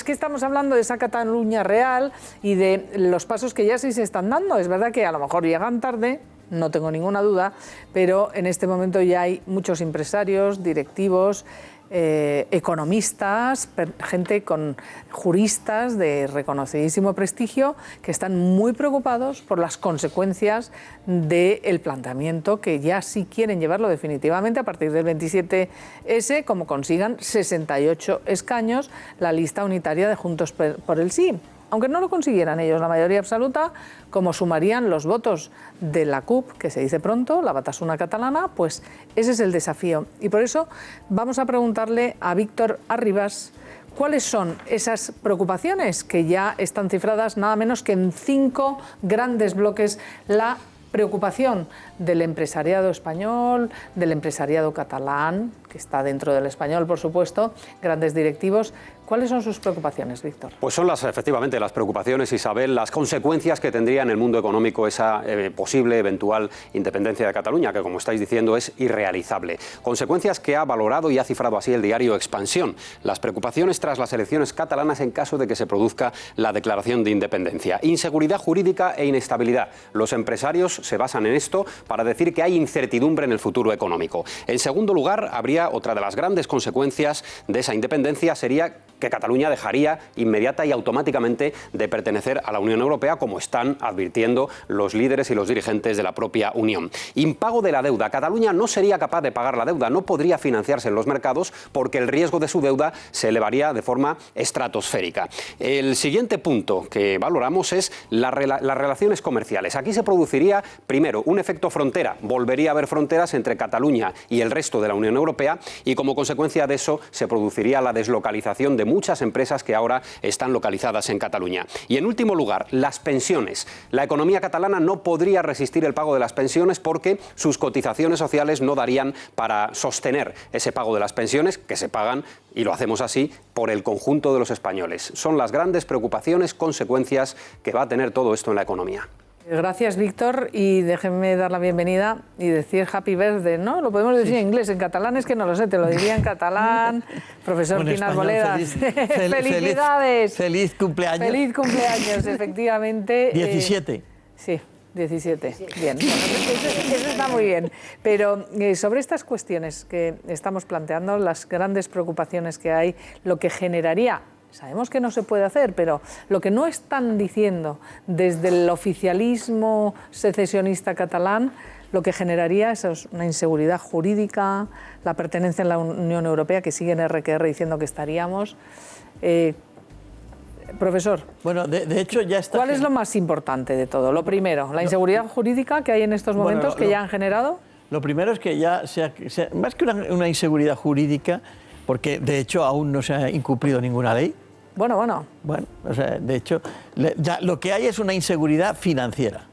estamos hablando de esa Cataluña real y de los pasos que ya sí se están dando. Es verdad que a lo mejor llegan tarde, no tengo ninguna duda, pero en este momento ya hay muchos empresarios, directivos, economistas, gente con juristas de reconocidísimo prestigio que están muy preocupados por las consecuencias del planteamiento que ya sí quieren llevarlo definitivamente a partir del 27S, como consigan 68 escaños la lista unitaria de Juntos por el Sí. Aunque no lo consiguieran ellos la mayoría absoluta, como sumarían los votos de la CUP, que se dice pronto, la Batasuna catalana, pues ese es el desafío. Y por eso vamos a preguntarle a Víctor Arribas cuáles son esas preocupaciones que ya están cifradas nada menos que en 5 grandes bloques. La preocupación del empresariado español, del empresariado catalán, que está dentro del español, por supuesto, grandes directivos. ¿Cuáles son sus preocupaciones, Víctor? Pues son efectivamente las preocupaciones, Isabel, las consecuencias que tendría en el mundo económico esa posible, eventual independencia de Cataluña, que como estáis diciendo es irrealizable. Consecuencias que ha valorado y ha cifrado así el diario Expansión. Las preocupaciones tras las elecciones catalanas en caso de que se produzca la declaración de independencia. Inseguridad jurídica e inestabilidad. Los empresarios se basan en esto para decir que hay incertidumbre en el futuro económico. En segundo lugar, habría otra de las grandes consecuencias de esa independencia, sería que Cataluña dejaría inmediata y automáticamente de pertenecer a la Unión Europea, como están advirtiendo los líderes y los dirigentes de la propia Unión. Impago de la deuda. Cataluña no sería capaz de pagar la deuda, no podría financiarse en los mercados porque el riesgo de su deuda se elevaría de forma estratosférica. El siguiente punto que valoramos es las relaciones comerciales. Aquí se produciría, primero, un efecto frontera. Volvería a haber fronteras entre Cataluña y el resto de la Unión Europea y como consecuencia de eso se produciría la deslocalización de muchas empresas que ahora están localizadas en Cataluña. Y en último lugar, las pensiones. La economía catalana no podría resistir el pago de las pensiones porque sus cotizaciones sociales no darían para sostener ese pago de las pensiones que se pagan, y lo hacemos así, por el conjunto de los españoles. Son las grandes preocupaciones, consecuencias que va a tener todo esto en la economía. Gracias, Víctor, y déjenme dar la bienvenida y decir happy birthday, ¿no? Lo podemos decir en inglés, en catalán es que no lo sé, te lo diría en catalán. Profesor Pinar Boledas, felicidades. Feliz cumpleaños. Feliz cumpleaños, efectivamente. 17. Sí, 17. Bien, bueno, eso está muy bien. Pero sobre estas cuestiones que estamos planteando, las grandes preocupaciones que hay, lo que generaría... Sabemos que no se puede hacer, pero lo que no están diciendo desde el oficialismo secesionista catalán, lo que generaría es una inseguridad jurídica, la pertenencia en la Unión Europea, que sigue en RQR diciendo que estaríamos. Profesor, bueno, de hecho ya está. ¿Cuál es lo más importante de todo? Lo primero, la inseguridad jurídica que hay en estos momentos, que ya han generado. Lo primero es que ya más que una inseguridad jurídica, porque de hecho aún no se ha incumplido ninguna ley. Bueno, o sea, de hecho, ya lo que hay es una inseguridad financiera.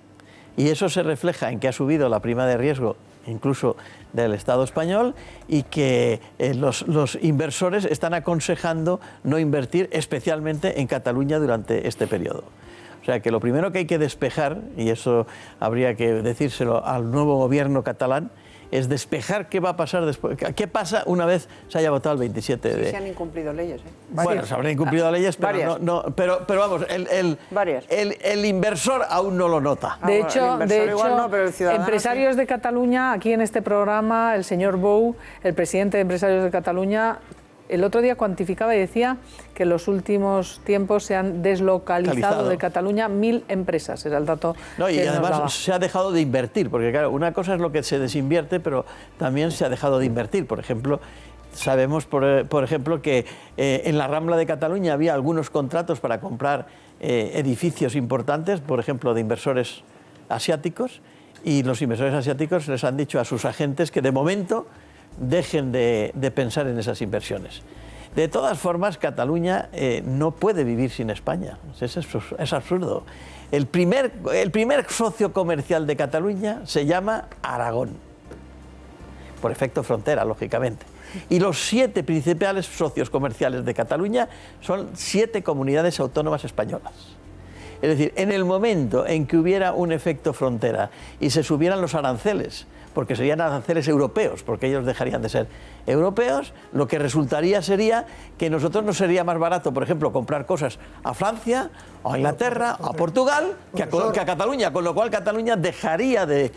Y eso se refleja en que ha subido la prima de riesgo, incluso del Estado español, y que los inversores están aconsejando no invertir, especialmente en Cataluña, durante este periodo. O sea, que lo primero que hay que despejar, y eso habría que decírselo al nuevo gobierno catalán, es despejar qué va a pasar después. ¿Qué pasa una vez se haya votado el 27 de...? Sí, se han incumplido leyes, ¿eh? Bueno, se habrán incumplido leyes, pero pero vamos, el inversor aún no lo nota. De hecho, empresarios de Cataluña, aquí en este programa, el señor Bou, el presidente de Empresarios de Cataluña, el otro día cuantificaba y decía que en los últimos tiempos se han deslocalizado de Cataluña 1.000 empresas, era el dato y que además nos daba. Se ha dejado de invertir, porque claro, una cosa es lo que se desinvierte, pero también se ha dejado de invertir. Por ejemplo, sabemos, por ejemplo, que en la Rambla de Cataluña había algunos contratos para comprar edificios importantes, por ejemplo, de inversores asiáticos, y los inversores asiáticos les han dicho a sus agentes que de momento dejen de pensar en esas inversiones. De todas formas, Cataluña no puede vivir sin España. Es absurdo. El primer socio comercial de Cataluña se llama Aragón, por efecto frontera, lógicamente. Y los 7 principales socios comerciales de Cataluña son 7 comunidades autónomas españolas. Es decir, en el momento en que hubiera un efecto frontera y se subieran los aranceles, porque serían aranceles europeos, porque ellos dejarían de ser europeos, lo que resultaría sería que nosotros nos sería más barato, por ejemplo, comprar cosas a Francia, a Inglaterra, a Portugal, que a Cataluña, con lo cual Cataluña dejaría de...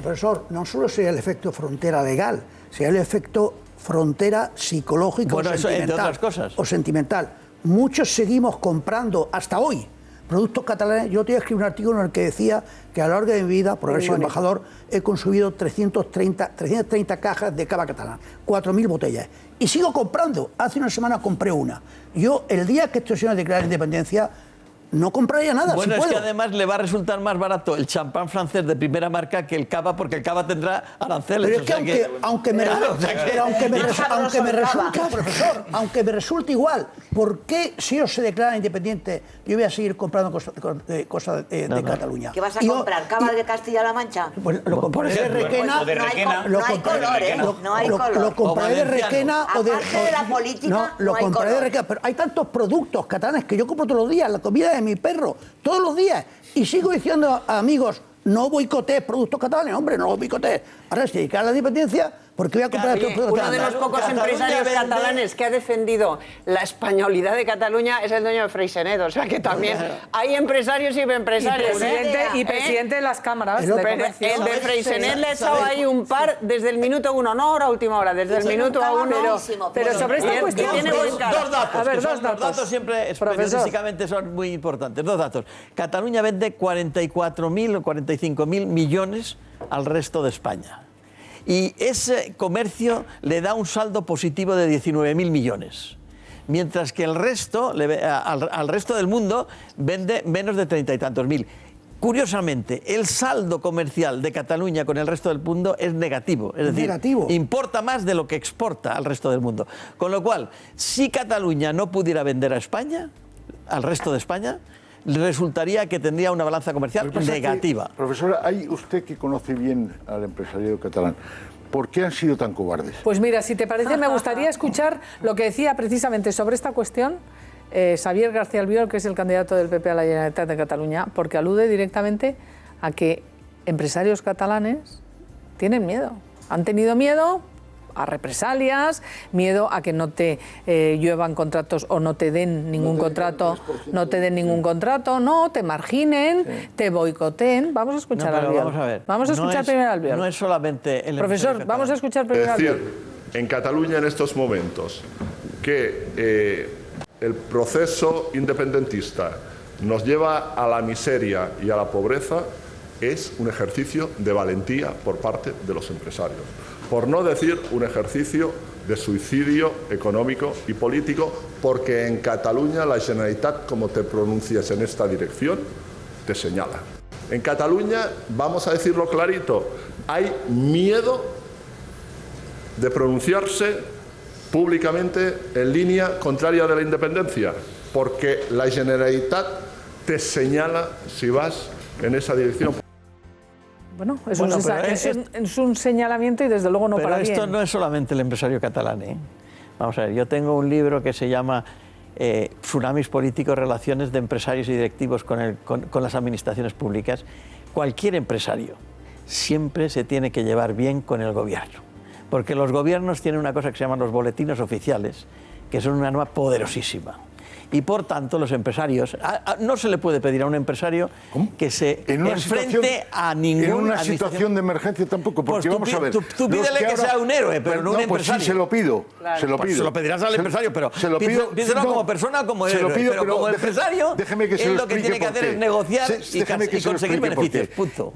Profesor, no solo sería el efecto frontera legal, sería el efecto frontera psicológico, bueno, eso, entre otras cosas, o sentimental. Muchos seguimos comprando, hasta hoy, productos catalanes. Yo te iba a escribir un artículo en el que decía que a lo largo de mi vida, por haber sido embajador, he consumido 330 cajas de cava catalana, 4.000 botellas. Y sigo comprando. Hace una semana compré una. Yo, el día que estos señores declararon independencia, no compraría nada. Bueno, si es puedo. que además le va a resultar más barato el champán francés de primera marca que el cava, porque el cava tendrá aranceles. Pero es que aunque me resulte igual, ¿por qué si ellos se declaran independientes yo voy a seguir comprando cosas de Cataluña? ¿Qué vas a comprar? ¿Cava de Castilla-La Mancha? Pues lo compraré de Requena. No hay color. Lo compraré de Requena o de... Aparte de la política, lo no hay compraré de color. Requena. Pero hay tantos productos catalanes que yo compro todos los días, la comida de mi perro, todos los días. Y sigo diciendo a amigos, no boicotees productos catalanes, hombre, no los boicotees. Ahora, si dedicar a la independencia, ¿por qué voy a comprar estos productos Uno de catalanes? los pocos empresarios catalanes que ha defendido la españolidad de Cataluña es el dueño de Freixenet, o sea que también hay empresarios y empresarios. Y presidente de las cámaras de Pero comercio. el de Freixenet le ha echado ahí un par desde el minuto 1, no ahora última hora, desde el minuto a 1. Pero sobre esta cuestión... Dos datos. A ver, Los datos siempre periodísticamente son muy importantes. Dos datos. Cataluña vende 44.000 o 45.000 millones al resto de España. Y ese comercio le da un saldo positivo de 19.000 millones. Mientras que el resto, al resto del mundo vende menos de 30 y tantos mil. Curiosamente, el saldo comercial de Cataluña con el resto del mundo es negativo. Es decir, importa más de lo que exporta al resto del mundo. Con lo cual, si Cataluña no pudiera vender a España, al resto de España, resultaría que tendría una balanza comercial negativa. Profesora, hay usted que conoce bien al empresariado catalán. ¿Por qué han sido tan cobardes? Pues mira, si te parece, me gustaría escuchar lo que decía precisamente sobre esta cuestión Xavier García Albiol, que es el candidato del PP a la Generalitat de Cataluña, porque alude directamente a que empresarios catalanes tienen miedo. Han tenido miedo a represalias, miedo a que no te lluevan contratos o no te den ningún contrato, no te marginen, te boicoteen. Vamos a escuchar a Albiol. Vamos a ver. Vamos a escuchar primero a Albiol. No es solamente el profesor, vamos a escuchar primero a Albiol. Es decir, en Cataluña en estos momentos que el proceso independentista nos lleva a la miseria y a la pobreza es un ejercicio de valentía por parte de los empresarios. Por no decir un ejercicio de suicidio económico y político, porque en Cataluña la Generalitat, como te pronuncias en esta dirección, te señala. En Cataluña, vamos a decirlo clarito, hay miedo de pronunciarse públicamente en línea contraria de la independencia, porque la Generalitat te señala si vas en esa dirección. Bueno, es un señalamiento y desde luego no para bien. Pero esto no es solamente el empresario catalán, ¿eh? Vamos a ver, yo tengo un libro que se llama Tsunamis políticos, relaciones de empresarios y directivos con las administraciones públicas. Cualquier empresario siempre se tiene que llevar bien con el gobierno, porque los gobiernos tienen una cosa que se llaman los boletines oficiales, que son una norma poderosísima. Y por tanto los empresarios, no se le puede pedir a un empresario que se enfrente a ningún... En una situación de emergencia tampoco, porque pues vamos a ver... Tú pídele que sea un héroe, pero no un empresario. Pues sí, se lo pido, claro. se lo pido. Pues se lo pedirás al empresario, pero pídelo como persona o como héroe. Pero como empresario, él lo que tiene que hacer es negociar y conseguir beneficios, punto.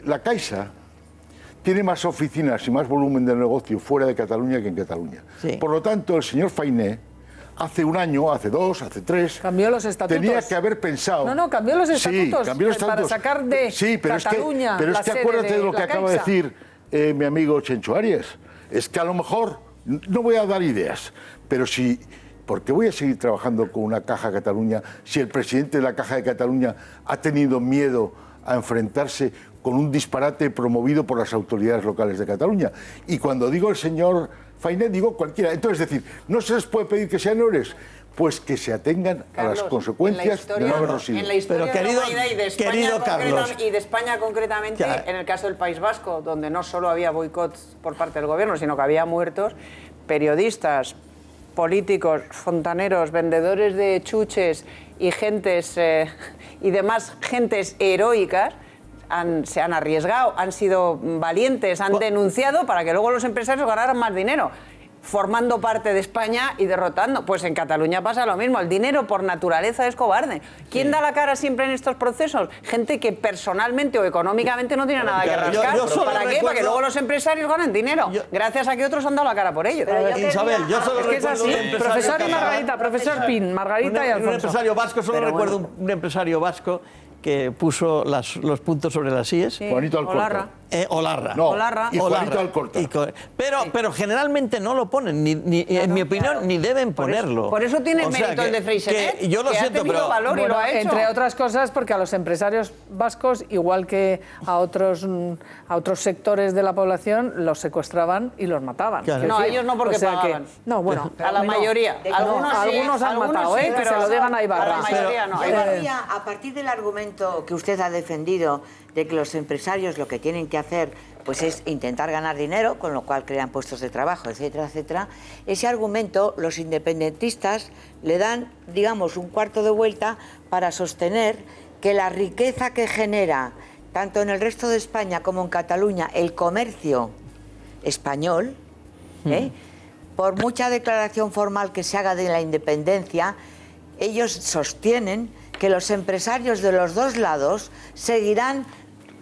La Caixa tiene más oficinas y más volumen de negocio fuera de Cataluña que en Cataluña. Sí. Por lo tanto, el señor Fainé, hace un año, hace dos, hace tres... Cambió los estatutos. Tenía que haber pensado... No, cambió los estatutos, cambió los estatutos para sacar de Cataluña pero es que acuérdate de lo que acaba de decir mi amigo Chencho Arias. Es que a lo mejor, no voy a dar ideas, pero si... ¿Por qué voy a seguir trabajando con una Caja Cataluña si el presidente de la Caja de Cataluña ha tenido miedo a enfrentarse con un disparate promovido por las autoridades locales de Cataluña? Y cuando digo el señor Fainé, digo cualquiera. Entonces, es decir, no se les puede pedir que sean héroes, pues que se atengan a las consecuencias de no haberlo sido. En la historia de la humanidad y de España concretamente, en el caso del País Vasco, donde no solo había boicots por parte del gobierno, sino que había muertos, periodistas, políticos, fontaneros, vendedores de chuches y gentes y demás gentes heroicas se han arriesgado, han sido valientes, han denunciado para que luego los empresarios ganaran más dinero. formando parte de España y derrotando. Pues en Cataluña pasa lo mismo. El dinero por naturaleza es cobarde. ¿Quién da la cara siempre en estos procesos? Gente que personalmente o económicamente no tiene nada que rascar. ¿Para qué? Para que luego los empresarios ganen dinero. Gracias a que otros han dado la cara por ello. Isabel, yo solo es que es así. Profesor y Margarita, profesor Pin, Margarita y Alfonso. Un empresario vasco, solo recuerdo un empresario vasco que puso los puntos sobre las IES. Sí. Juanito Alcorta. Olarra. No, Olarra. Y Juanito Alcorta. Pero generalmente no lo ponen, en mi opinión, ni deben ponerlo. Por eso tiene mérito el de Freixenet. Yo lo siento, pero valor y lo ha hecho. Entre otras cosas, porque a los empresarios vascos, igual que a otros sectores de la población, los secuestraban y los mataban. Claro. No, a ellos no, porque pagaban. No, bueno. A la mayoría. Algunos han matado, que se lo digan a Ibarra. A la mayoría no. A partir del argumento que usted ha defendido de que los empresarios lo que tienen que hacer pues es intentar ganar dinero, con lo cual crean puestos de trabajo, etcétera, etcétera, ese argumento los independentistas le dan, digamos, un cuarto de vuelta para sostener que la riqueza que genera, tanto en el resto de España como en Cataluña, el comercio español, por mucha declaración formal que se haga de la independencia, ellos sostienen que los empresarios de los dos lados seguirán,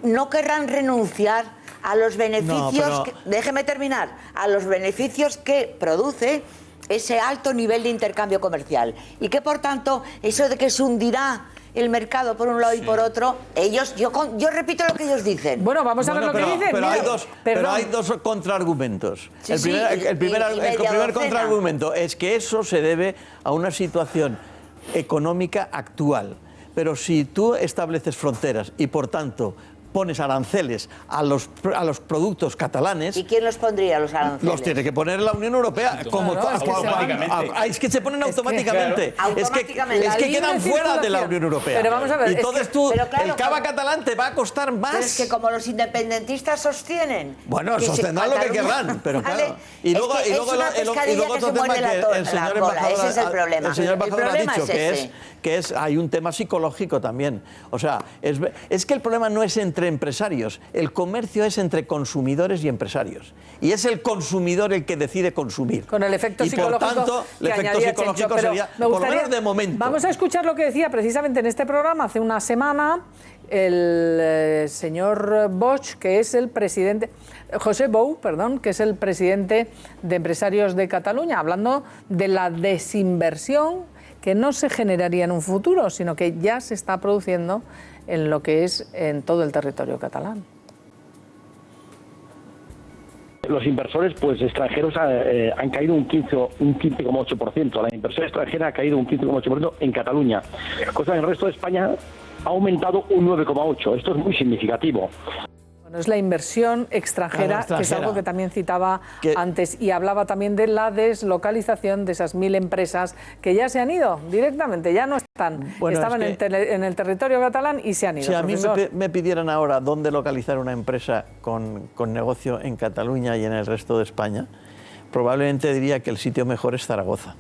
no querrán renunciar a los beneficios, déjeme terminar, a los beneficios que produce ese alto nivel de intercambio comercial. Y que, por tanto, eso de que se hundirá el mercado por un lado y por otro, ellos, yo repito lo que ellos dicen. Bueno, vamos a ver lo que dicen. Pero hay dos contraargumentos. El primer contraargumento es que eso se debe a una situación económica actual. Pero si tú estableces fronteras y, por tanto, pones aranceles a los productos catalanes... ¿Y quién los pondría, los aranceles? Los tiene que poner la Unión Europea. Es que se ponen automáticamente. Es que quedan fuera de la Unión Europea. Pero vamos a ver, entonces el cava catalán te va a costar más. Pero es que como los independentistas sostienen... Bueno, sostendrán lo que querrán, pero claro. Y luego otro tema que el señor embajador ha dicho, que hay un tema psicológico también. O sea, es que el problema no es entre empresarios, el comercio es entre consumidores y empresarios. Y es el consumidor el que decide consumir. Con el efecto psicológico. Y por tanto, el efecto psicológico sería, por lo menos de momento. Vamos a escuchar lo que decía precisamente en este programa hace una semana el señor Bosch, que es el presidente, José Bou, perdón, que es el presidente de Empresarios de Cataluña, hablando de la desinversión que no se generaría en un futuro, sino que ya se está produciendo en lo que es en todo el territorio catalán. Los inversores extranjeros han caído un 15,8%. La inversión extranjera ha caído un 15,8% en Cataluña, cosa que en el resto de España ha aumentado un 9,8%. Esto es muy significativo. Bueno, es la inversión extranjera, que es algo que también citaba antes, y hablaba también de la deslocalización de esas 1000 empresas que ya se han ido directamente, ya no están, estaban en el territorio catalán y se han ido. Si a mí me pidieran ahora dónde localizar una empresa con negocio en Cataluña y en el resto de España, probablemente diría que el sitio mejor es Zaragoza,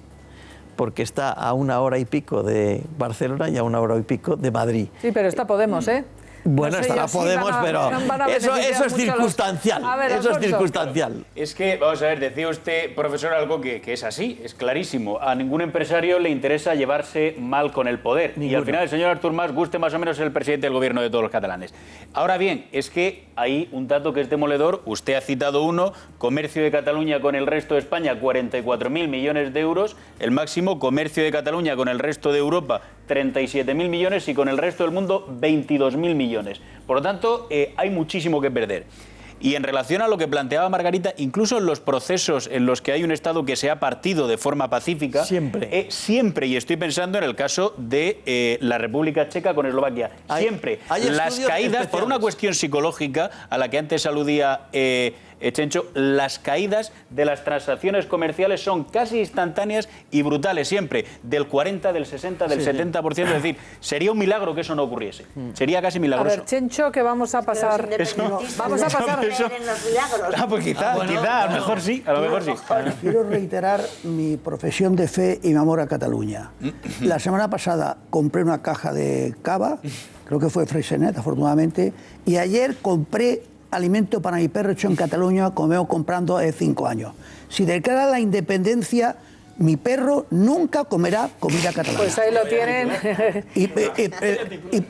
porque está a 1 hora y pico de Barcelona y a 1 hora y pico de Madrid. Sí, pero está Podemos, ¿eh? Bueno, estará Podemos, pero eso es circunstancial. Eso es circunstancial. Es que, vamos a ver, decía usted, profesor, algo que es así, es clarísimo. A ningún empresario le interesa llevarse mal con el poder. Y al final el señor Artur Mas, guste más o menos, es el presidente del gobierno de todos los catalanes. Ahora bien, es que hay un dato que es demoledor. Usted ha citado uno: comercio de Cataluña con el resto de España, 44.000 millones de euros. El máximo, comercio de Cataluña con el resto de Europa, 37.000 millones, y con el resto del mundo 22.000 millones. Por lo tanto, hay muchísimo que perder. Y en relación a lo que planteaba Margarita, incluso en los procesos en los que hay un Estado que se ha partido de forma pacífica, siempre, y estoy pensando en el caso de la República Checa con Eslovaquia, siempre las caídas, por una cuestión psicológica a la que antes aludía Chencho, las caídas de las transacciones comerciales son casi instantáneas y brutales, siempre del 40, del 60, del 70%. Es decir, sería un milagro que eso no ocurriese. Sería casi milagroso. A ver, Chencho, que vamos a pasar... Vamos a pasar en los milagros. Pues quizá, a lo mejor sí. Quiero reiterar mi profesión de fe y mi amor a Cataluña. La semana pasada compré una caja de cava, creo que fue Freixenet, afortunadamente, y ayer compré alimento para mi perro hecho en Cataluña como vengo comprando hace 5 años. Si declara la independencia, mi perro nunca comerá comida catalana. Pues ahí lo tienen. Y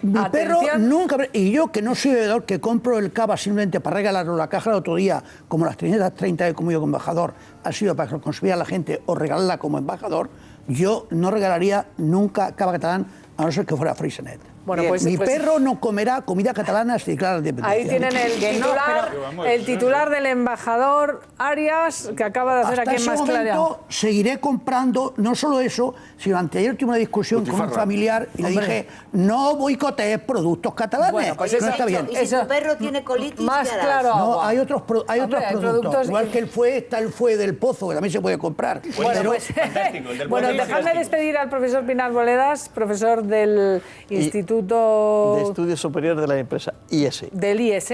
mi perro nunca... Y yo, que no soy bebedor, que compro el cava simplemente para regalarlo a la caja el otro día, como las 330 que he comido como embajador, ha sido para que lo consumía la gente o regalarla como embajador, yo no regalaría nunca cava catalán, a no ser que fuera Freixenet. Bueno, mi perro no comerá comida catalana si declara la independencia. Ahí tienen el titular del embajador Arias, que acaba de hacer Hasta aquí en Más Claridad. Seguiré comprando, no solo eso, sino anteayer tuve una discusión con un familiar y le dije, no boicotees productos catalanes. Bueno, pues no está bien. Y si tu perro tiene colitis, más ¿qué harás? claro. No, hay otros productos. Igual que está el fue del pozo, que también se puede comprar. Bueno, bueno, dejadme despedir al profesor Pinar Boledas, profesor del Instituto de Estudios Superiores de la empresa IES. Del IES.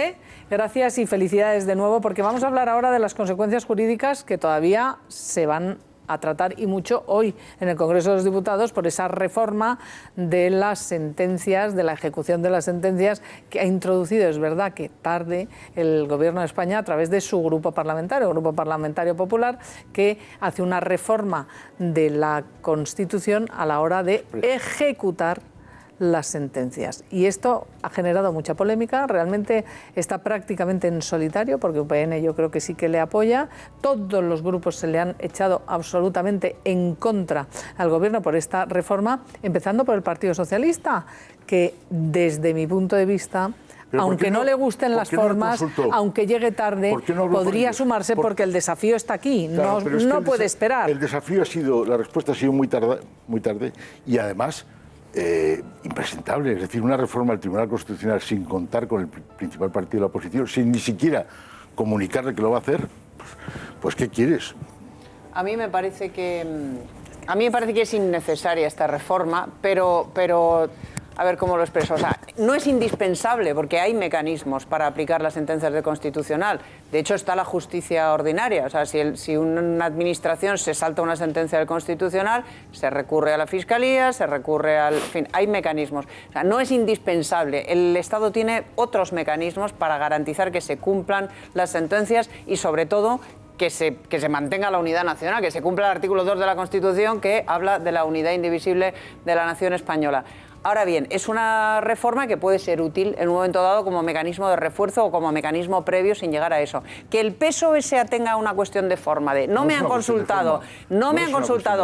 Gracias y felicidades de nuevo, porque vamos a hablar ahora de las consecuencias jurídicas que todavía se van a tratar, y mucho hoy en el Congreso de los Diputados, por esa reforma de las sentencias, de la ejecución de las sentencias que ha introducido, es verdad que tarde, el Gobierno de España a través de su Grupo Parlamentario Popular, que hace una reforma de la Constitución a la hora de ejecutar las sentencias. Y esto ha generado mucha polémica, realmente está prácticamente en solitario, porque UPN yo creo que sí que le apoya. Todos los grupos se le han echado absolutamente en contra al Gobierno por esta reforma, empezando por el Partido Socialista, que desde mi punto de vista, aunque no le gusten las formas, aunque llegue tarde, podría sumarse porque el desafío está aquí, claro, no puede esperar. El desafío ha sido, la respuesta ha sido muy tarde y además impresentable, es decir, una reforma del Tribunal Constitucional sin contar con el principal partido de la oposición, sin ni siquiera comunicarle que lo va a hacer, pues ¿qué quieres? A mí me parece que es innecesaria esta reforma, pero a ver cómo lo expreso. O sea, no es indispensable porque hay mecanismos para aplicar las sentencias del Constitucional. De hecho, está la justicia ordinaria. O sea, si una administración se salta una sentencia del Constitucional, se recurre a la Fiscalía, se recurre al... En fin, hay mecanismos. O sea, no es indispensable. El Estado tiene otros mecanismos para garantizar que se cumplan las sentencias y, sobre todo, que se mantenga la unidad nacional, que se cumpla el artículo 2 de la Constitución, que habla de la unidad indivisible de la nación española. Ahora bien, es una reforma que puede ser útil en un momento dado como mecanismo de refuerzo o como mecanismo previo sin llegar a eso. Que el PSOE se atenga a una cuestión de forma, de no me han consultado,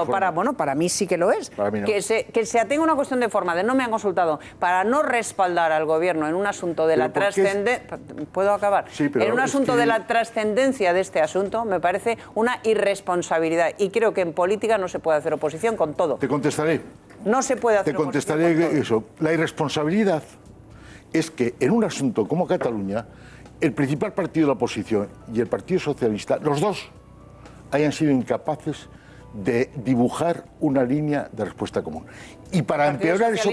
para... Bueno, para mí sí que lo es. Para mí no. Que se atenga a una cuestión de forma, de no me han consultado, para no respaldar al Gobierno en un asunto de la trascendencia... ¿Puedo acabar? Sí, pero en un asunto de la trascendencia de este asunto me parece una irresponsabilidad. Y creo que en política no se puede hacer oposición con todo. Te contestaré. No se puede hacer. Te contestaré eso. La irresponsabilidad es que en un asunto como Cataluña, el principal partido de la oposición y el Partido Socialista, los dos, hayan sido incapaces de dibujar una línea de respuesta común. Y para empeorar eso,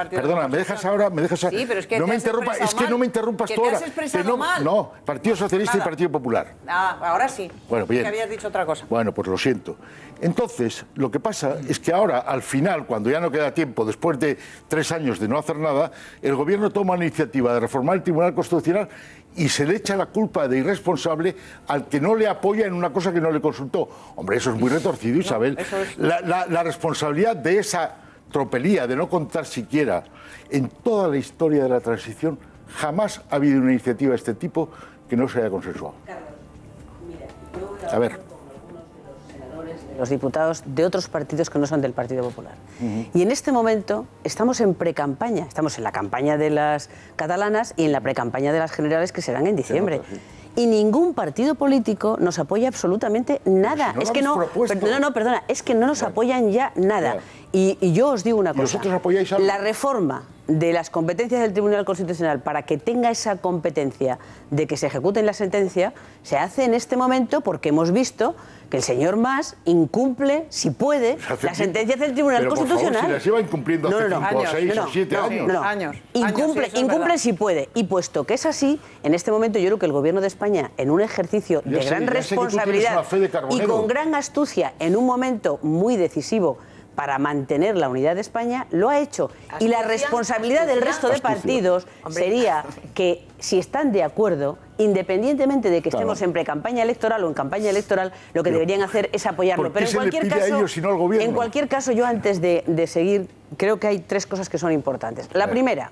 perdona, me dejas ahora, Sí, pero es que no me interrumpas, no me interrumpas tú ahora. No, Partido Socialista y Partido Popular. Ahora sí. Bueno, bien. Que habías dicho otra cosa. Bueno, pues lo siento. Entonces, lo que pasa es que ahora, al final, cuando ya no queda tiempo, después de 3 años de no hacer nada, el Gobierno toma la iniciativa de reformar el Tribunal Constitucional y se le echa la culpa de irresponsable al que no le apoya en una cosa que no le consultó. Hombre, eso es muy retorcido, Isabel. La responsabilidad de esa tropelía, de no contar siquiera, en toda la historia de la transición, jamás ha habido una iniciativa de este tipo que no se haya consensuado. Carlos, mira, a ver. Los diputados de otros partidos que no son del Partido Popular. Y en este momento estamos en precampaña, estamos en la campaña de las catalanas y en la precampaña de las generales que serán en diciembre. Y ningún partido político nos apoya absolutamente nada. Es que no, perdona, es que no nos apoyan ya nada. Y yo os digo una cosa, la reforma de las competencias del Tribunal Constitucional para que tenga esa competencia de que se ejecuten la sentencia, se hace en este momento porque hemos visto que el señor Mas incumple, si puede, las sentencias del Tribunal Constitucional. Por favor, si las lleva incumpliendo hace 5 o 6 o 7 años. Incumple si puede. Y puesto que es así, en este momento yo creo que el Gobierno de España, en un ejercicio de gran responsabilidad y con gran astucia, en un momento muy decisivo para mantener la unidad de España, lo ha hecho. Y la responsabilidad del resto de partidos sería que, si están de acuerdo, independientemente de que estemos en pre-campaña electoral o en campaña electoral, lo que deberían hacer es apoyarlo. Pero en cualquier caso, yo antes de seguir, creo que hay 3 cosas que son importantes. La primera,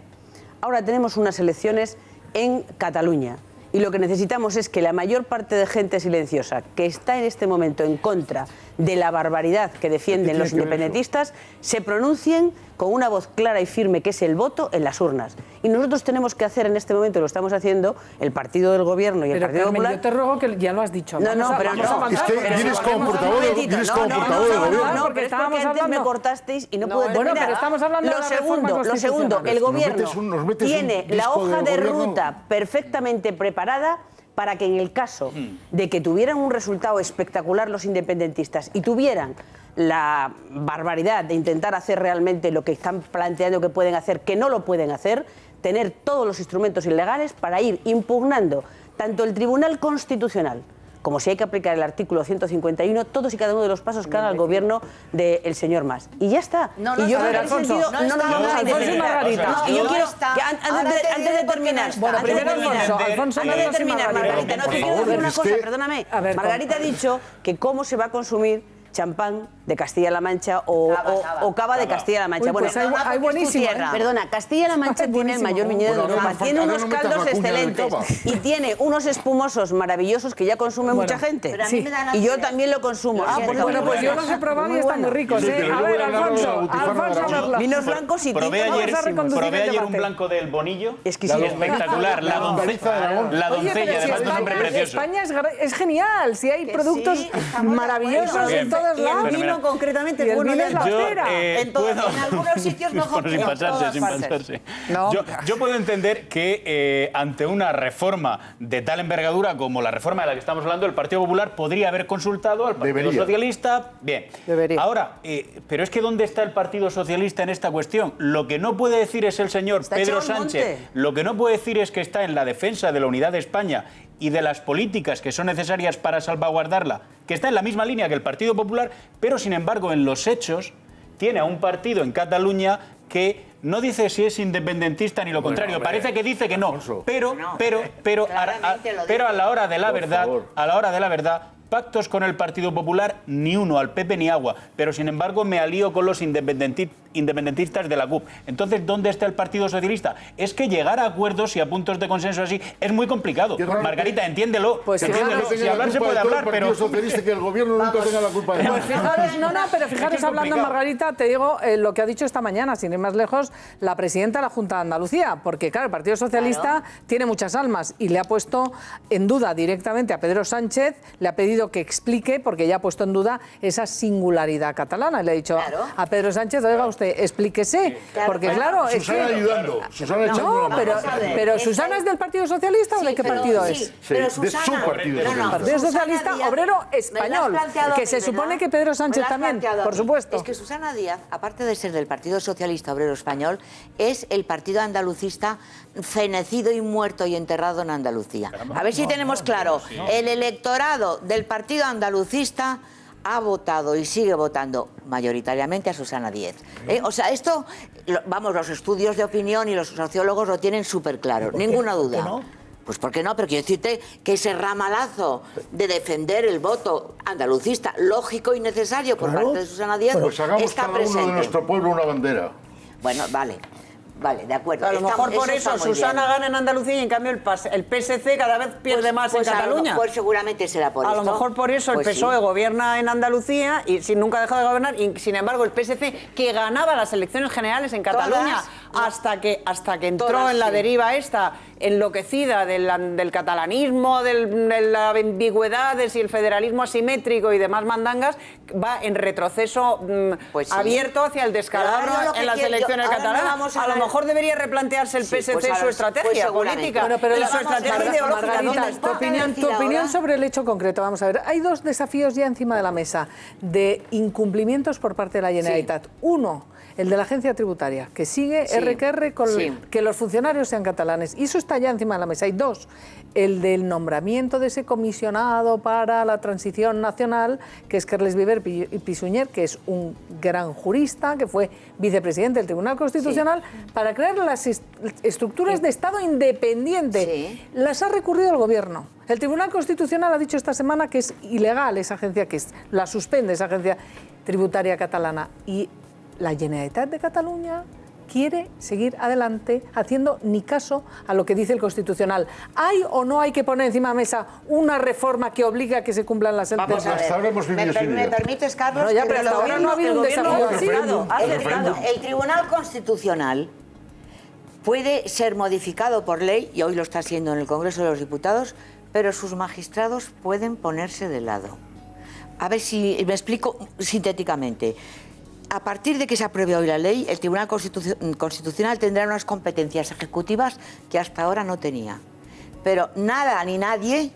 ahora tenemos unas elecciones en Cataluña. Y lo que necesitamos es que la mayor parte de gente silenciosa que está en este momento en contra de la barbaridad que defienden los independentistas se pronuncien con una voz clara y firme, que es el voto en las urnas. Y nosotros tenemos que hacer en este momento, lo estamos haciendo, el partido del Gobierno y el Partido Popular... yo te ruego que ya lo has dicho. No, pero no. Es que vienes como portavoz del Gobierno. No, porque estábamos hablando... me cortasteis y no pude terminar. Bueno, pero estamos hablando de la reforma constitucional. Lo segundo, el Gobierno tiene la hoja de ruta perfectamente preparada para que en el caso de que tuvieran un resultado espectacular los independentistas y tuvieran la barbaridad de intentar hacer realmente lo que están planteando que pueden hacer, que no lo pueden hacer, tener todos los instrumentos legales para ir impugnando tanto el Tribunal Constitucional como si hay que aplicar el artículo 151, todos y cada uno de los pasos que haga el gobierno del señor Mas. Y ya está. Y yo creo que Alfonso, Alfonso y Margarita. Y yo quiero que antes de terminar, Alfonso, antes de terminar, Margarita, no te quiero decir una cosa, perdóname. Margarita ha dicho que cómo se va a consumir champán de Castilla-La Mancha o cava de Castilla-La Mancha. Bueno, pues hay buenísimo. Perdona, Castilla-La Mancha tiene el mayor viñedo de Europa, tiene unos caldos excelentes y tiene unos espumosos maravillosos que ya consume mucha gente. Y yo también lo consumo. Bueno, pues yo los he probado y están muy ricos. A ver, Alfonso, vinos blancos y probé ayer un blanco del Bonillo. Espectacular. La doncella, además de un nombre precioso. España es genial. Si hay productos maravillosos en todos lados. El vino concretamente es bueno de la acera. En algunos sitios mejor que en todas partes. Yo puedo entender que ante una reforma de tal envergadura como la reforma de la que estamos hablando, el Partido Popular podría haber consultado al Partido Socialista. Bien. Ahora, pero es que ¿dónde está el Partido Socialista en esta cuestión? Lo que no puede decir es el señor Pedro Sánchez. Lo que no puede decir es que está en la defensa de la unidad de España y de las políticas que son necesarias para salvaguardarla, que está en la misma línea que el Partido Popular, pero sin embargo en los hechos tiene a un partido en Cataluña que no dice si es independentista ni lo contrario, parece que dice que no, pero a la hora de la verdad, pactos con el Partido Popular, ni uno, al PP ni agua, pero sin embargo me alío con los independentistas de la CUP. Entonces, ¿dónde está el Partido Socialista? Es que llegar a acuerdos y a puntos de consenso así es muy complicado. Margarita, entiéndelo. Pues entiéndelo. Si hablar se puede hablar, pero... El Partido Socialista, que el gobierno nunca tenga la culpa de nada. Pero fijaros, hablando, Margarita, te digo lo que ha dicho esta mañana, sin ir más lejos, la presidenta de la Junta de Andalucía, porque claro, el Partido Socialista tiene muchas almas y le ha puesto en duda directamente a Pedro Sánchez, le ha pedido que explique, porque ya ha puesto en duda esa singularidad catalana. Le ha dicho a Pedro Sánchez, oiga usted, explíquese, porque claro... Susana ayudando, Susana echando la mano. Pero ¿Susana es del Partido Socialista o de qué partido es? De su partido. Partido Socialista Obrero Español, que se supone que Pedro Sánchez también, por supuesto. Es que Susana Díaz, aparte de ser del Partido Socialista Obrero Español, es el partido andalucista fenecido y muerto y enterrado en Andalucía. A ver si tenemos claro, el electorado del Partido Andalucista ha votado y sigue votando mayoritariamente a Susana Díaz. O sea, esto, vamos, los estudios de opinión y los sociólogos lo tienen súper claro, ninguna duda. Pues ¿por qué no? Pero quiero decirte que ese ramalazo de defender el voto andalucista, lógico y necesario por parte de Susana Díaz, pues hagamos está cada presente. uno de nuestro pueblo una bandera. Bueno, vale. Vale, de acuerdo. A lo mejor por eso Susana gana en Andalucía y en cambio el PSC cada vez pierde más en Cataluña. Pues seguramente será por eso. A lo mejor por eso el PSOE gobierna en Andalucía y nunca ha dejado de gobernar, y sin embargo el PSC, que ganaba las elecciones generales en Cataluña hasta que entró en la deriva esta enloquecida del catalanismo, de la ambigüedad, de si el federalismo asimétrico y demás mandangas, va en retroceso abierto hacia el descalabro en las elecciones catalanas. A lo mejor debería replantearse el PSC su estrategia política, su estrategia ideológica. Margarita, tu opinión sobre el hecho concreto. Vamos a ver, hay dos desafíos ya encima de la mesa de incumplimientos por parte de la Generalitat. Uno, el de la agencia tributaria, que sigue Sí, RQR con sí. que los funcionarios sean catalanes. Y eso está ya encima de la mesa. Hay dos. El del nombramiento de ese comisionado para la transición nacional, que es Carles Viver y Pisuñer, que es un gran jurista, que fue vicepresidente del Tribunal Constitucional, para crear las estructuras de Estado independiente. Las ha recurrido el Gobierno. El Tribunal Constitucional ha dicho esta semana que es ilegal esa agencia, la suspende esa agencia tributaria catalana. Y la Generalitat de Cataluña quiere seguir adelante haciendo ni caso a lo que dice el Constitucional. ¿Hay o no hay que poner encima de la mesa una reforma que obligue a que se cumplan las sentencias? Vamos a ver. Hasta ahora hemos vivido sin ¿Me ella. permites, Carlos? No, ya, que pero hasta ahora no ha habido un desafío así. El Tribunal Constitucional puede ser modificado por ley, y hoy lo está haciendo en el Congreso de los Diputados, pero sus magistrados pueden ponerse de lado. A ver si me explico sintéticamente. A partir de que se apruebe hoy la ley, el Tribunal Constitucional tendrá unas competencias ejecutivas que hasta ahora no tenía. Pero nada ni nadie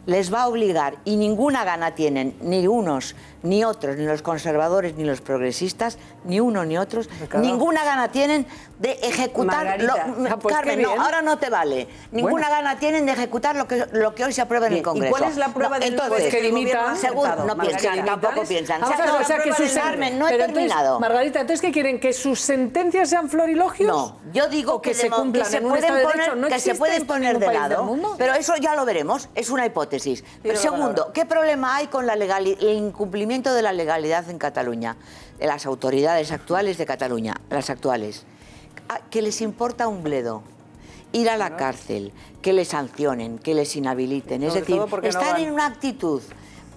les va a obligar, y ninguna gana tienen ni unos ni otros, ni los conservadores ni los progresistas, ni uno ni otros, ninguna gana tienen de ejecutar... Margarita, pues Carmen, qué bien. no, ahora no te vale. Ninguna gana tienen de ejecutar lo que hoy se aprueba en el Congreso. ¿Y cuál es la prueba del entonces, pues que dimitan? Segundo, no piensan, tampoco piensan. O sea, que sus Carmen, no he pero terminado. Entonces, Margarita, ¿entonces qué quieren? ¿Que sus sentencias sean florilogios? No, yo digo ¿O que se cumplan se en un pueden Estado de poner, Derecho? ¿No que se existe pueden esto en poner ningún de país del lado, mundo? pero eso ya lo veremos, es una hipótesis. Pero segundo, ¿qué problema hay con el incumplimiento de la legalidad en Cataluña? De las autoridades actuales de Cataluña, las actuales, que les importa un bledo ir a la cárcel, que les sancionen, que les inhabiliten. Es decir, están en una actitud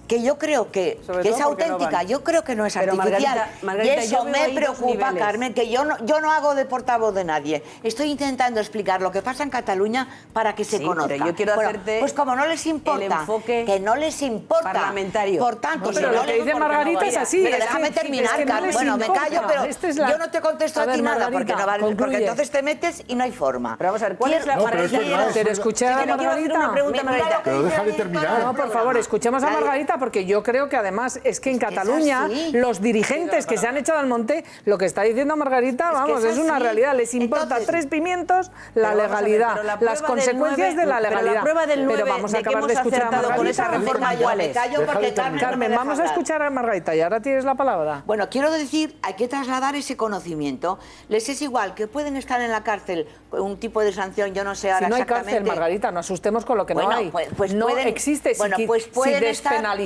que yo creo que es auténtica, yo creo que no es Pero artificial. Margarita, y eso yo veo me ahí dos preocupa, niveles. Carmen, que yo no hago de portavoz de nadie. Estoy intentando explicar lo que pasa en Cataluña para que se Sí, conozca. pero yo quiero hacerte pues como no les importa, el enfoque que no les importa. parlamentario. Por tanto, No, pero si lo no que les- dice Margarita es así. Pero es déjame que- terminar, es que no Carmen. les Bueno, me importa. callo, pero Esta es la- yo no te contesto A a ver, ti nada, Margarita, porque, no vale, porque concluye. entonces te metes y no hay forma. Pero vamos a ver, ¿cuál es la No, pero Margarita? esto no es- Pero escuché a Sí, pero quiero hacer Margarita. una pregunta, Margarita. Pero déjale terminar. No, por favor, escuchemos a Margarita, porque yo creo que además es que en Cataluña así. los dirigentes que se han echado al monte, lo que está diciendo Margarita, vamos, es una así. realidad. Les importa Entonces, tres pimientos la Pero vamos a ver, legalidad, pero la las prueba del consecuencias 9, de la pero la legalidad. prueba del 9 Pero vamos a de que acabar de hemos escuchar a acertado con esa Margarita. reforma, ¿cuál es? Me callo porque Carmen no me Carmen, deja vamos a hablar. escuchar a Margarita y ahora tienes la palabra. Bueno, quiero decir, hay que trasladar ese conocimiento. Les es igual que pueden estar en la cárcel con un tipo de sanción, yo no sé ahora Si no hay exactamente. cárcel, Margarita, no asustemos con lo que Bueno, no hay. pues no pueden- existe. Si bueno, qui- pues pueden si estar- despenalizaron.